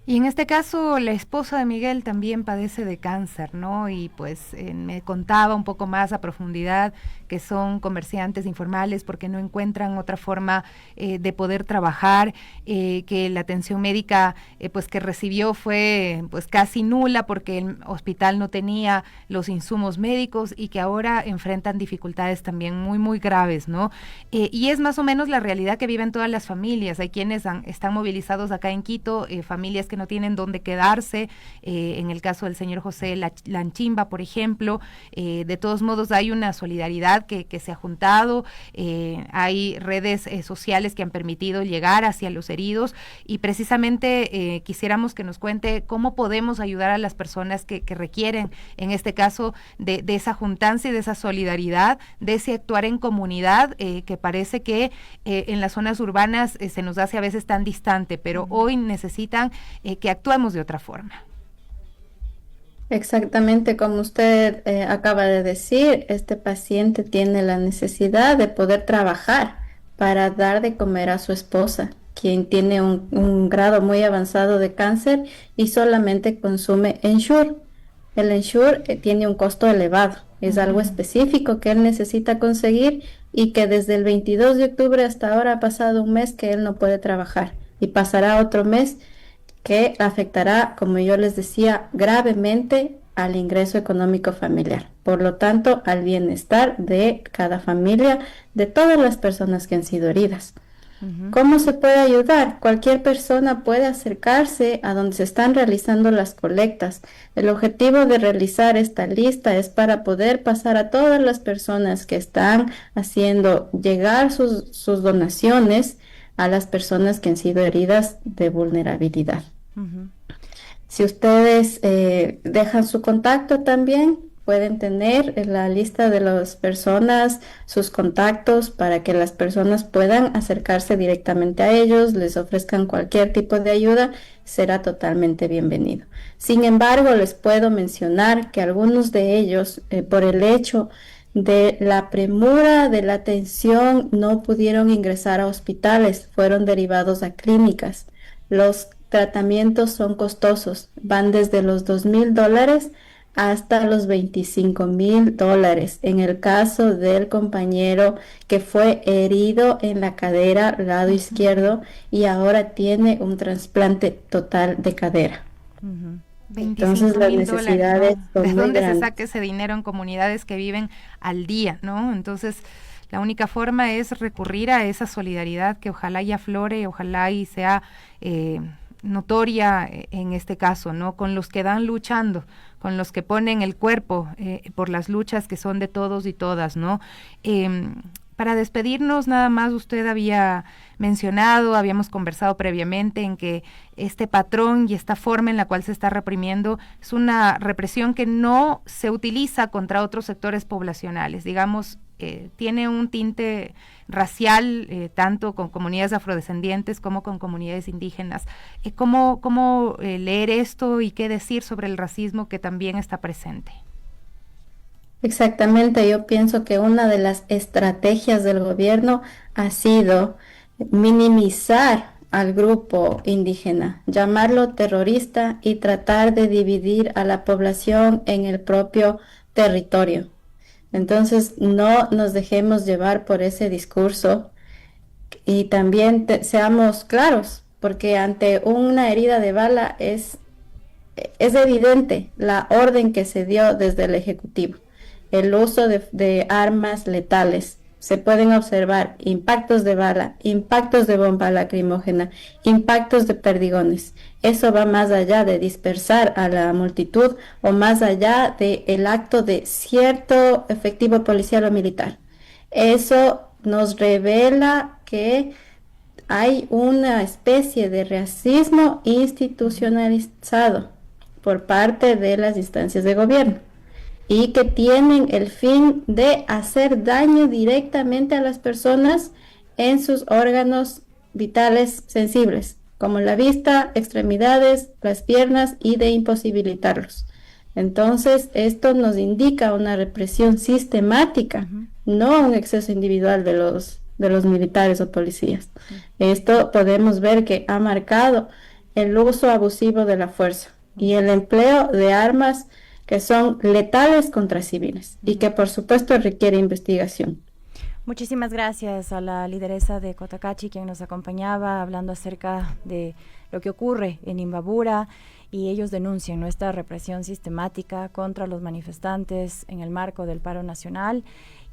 Y en este caso, la esposa de Miguel también padece de cáncer, ¿no? Y pues me contaba un poco más a profundidad que son comerciantes informales porque no encuentran otra forma de poder trabajar, que la atención médica pues que recibió fue pues casi nula porque el hospital no tenía los insumos médicos y que ahora enfrentan dificultades también muy graves, ¿no? Y es más o menos la realidad que viven todas las familias. Hay quienes están movilizados acá en Quito, familias que no tienen dónde quedarse, en el caso del señor José Lanchimba, por ejemplo. De todos modos hay una solidaridad que se ha juntado, hay redes sociales que han permitido llegar hacia los heridos y precisamente quisiéramos que nos cuente cómo podemos ayudar a las personas que requieren, en este caso, de esa juntancia y de esa solidaridad, de ese actuar en comunidad, que parece que en las zonas urbanas se nos hace a veces tan distante, pero hoy necesitan que actuemos de otra forma. Exactamente como usted acaba de decir, este paciente tiene la necesidad de poder trabajar para dar de comer a su esposa, quien tiene un grado muy avanzado de cáncer y solamente consume Ensure. El Ensure tiene un costo elevado, es algo específico que él necesita conseguir y que desde el 22 de octubre hasta ahora ha pasado un mes que él no puede trabajar y pasará otro mes que afectará, como yo les decía, gravemente al ingreso económico familiar. Por lo tanto, al bienestar de cada familia, de todas las personas que han sido heridas. ¿Cómo se puede ayudar? Cualquier persona puede acercarse a donde se están realizando las colectas. El objetivo de realizar esta lista es para poder pasar a todas las personas que están haciendo llegar sus donaciones a las personas que han sido heridas de vulnerabilidad. Si ustedes dejan su contacto también, pueden tener la lista de las personas, sus contactos, para que las personas puedan acercarse directamente a ellos, les ofrezcan cualquier tipo de ayuda, será totalmente bienvenido. Sin embargo, les puedo mencionar que algunos de ellos, por el hecho de la premura de la atención, no pudieron ingresar a hospitales, fueron derivados a clínicas. Los tratamientos son costosos, van desde los $2,000 hasta los $25,000. En el caso del compañero que fue herido en la cadera, lado izquierdo, y ahora tiene un trasplante total de cadera. Entonces las necesidades son muy ¿de dónde grandes. se saca ese dinero en comunidades que viven al día, ¿no? Entonces la única forma es recurrir a esa solidaridad que ojalá y aflore, ojalá y sea notoria en este caso, ¿no? Con los que dan luchando, con los que ponen el cuerpo por las luchas que son de todos y todas, ¿no? Para despedirnos, nada más usted había mencionado, habíamos conversado previamente en que este patrón y esta forma en la cual se está reprimiendo es una represión que no se utiliza contra otros sectores poblacionales, digamos, tiene un tinte racial, tanto con comunidades afrodescendientes como con comunidades indígenas. ¿Cómo leer esto y qué decir sobre el racismo que también está presente? Exactamente, yo pienso que una de las estrategias del gobierno ha sido minimizar al grupo indígena, llamarlo terrorista y tratar de dividir a la población en el propio territorio. Entonces, no nos dejemos llevar por ese discurso y también seamos claros, porque ante una herida de bala es evidente la orden que se dio desde el Ejecutivo. El uso de armas letales se pueden observar impactos de bala, impactos de bomba lacrimógena, impactos de perdigones. Eso va más allá de dispersar a la multitud o más allá del acto de cierto efectivo policial o militar. Eso nos revela que hay una especie de racismo institucionalizado por parte de las instancias de gobierno y que tienen el fin de hacer daño directamente a las personas en sus órganos vitales sensibles, como la vista, extremidades, las piernas, y de imposibilitarlos. Entonces, esto nos indica una represión sistemática, no un exceso individual de los militares o policías. Esto podemos ver que ha marcado el uso abusivo de la fuerza y el empleo de armas que son letales contra civiles y que por supuesto requiere investigación. Muchísimas gracias a la lideresa de Cotacachi, quien nos acompañaba hablando acerca de lo que ocurre en Imbabura, y ellos denuncian esta represión sistemática contra los manifestantes en el marco del paro nacional,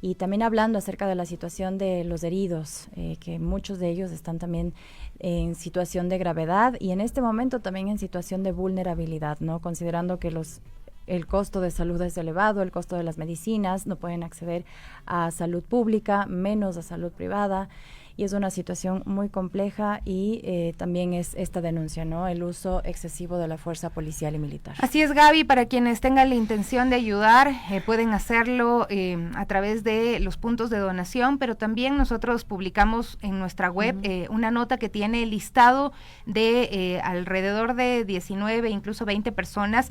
y también hablando acerca de la situación de los heridos, que muchos de ellos están también en situación de gravedad y en este momento también en situación de vulnerabilidad, ¿no? Considerando que el costo de salud es elevado, el costo de las medicinas, no pueden acceder a salud pública, menos a salud privada, y es una situación muy compleja, y también es esta denuncia, ¿no? El uso excesivo de la fuerza policial y militar. Así es, Gaby, para quienes tengan la intención de ayudar, pueden hacerlo a través de los puntos de donación, pero también nosotros publicamos en nuestra web una nota que tiene el listado de alrededor de 19, incluso 20 personas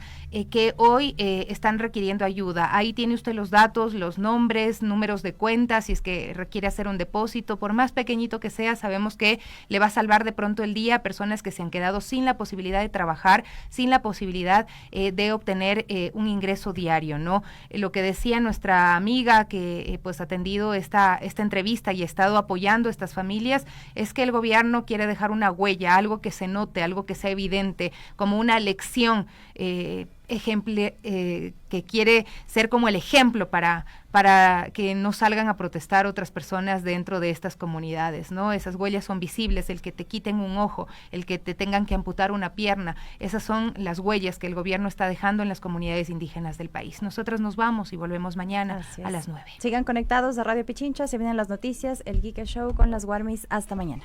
que hoy están requiriendo ayuda. Ahí tiene usted los datos, los nombres, números de cuentas, si es que requiere hacer un depósito, por más pequeño que sea, sabemos que le va a salvar de pronto el día a personas que se han quedado sin la posibilidad de trabajar, sin la posibilidad de obtener un ingreso diario, ¿no? Lo que decía nuestra amiga que pues ha atendido esta entrevista y ha estado apoyando a estas familias, es que el gobierno quiere dejar una huella, algo que se note, algo que sea evidente, como una lección que quiere ser como el ejemplo para que no salgan a protestar otras personas dentro de estas comunidades, ¿no? Esas huellas son visibles, el que te quiten un ojo, el que te tengan que amputar una pierna, esas son las huellas que el gobierno está dejando en las comunidades indígenas del país. Nosotros nos vamos y volvemos mañana a las 9. Sigan conectados a Radio Pichincha, se vienen las noticias, el Geek Show con las Warmis. Hasta mañana.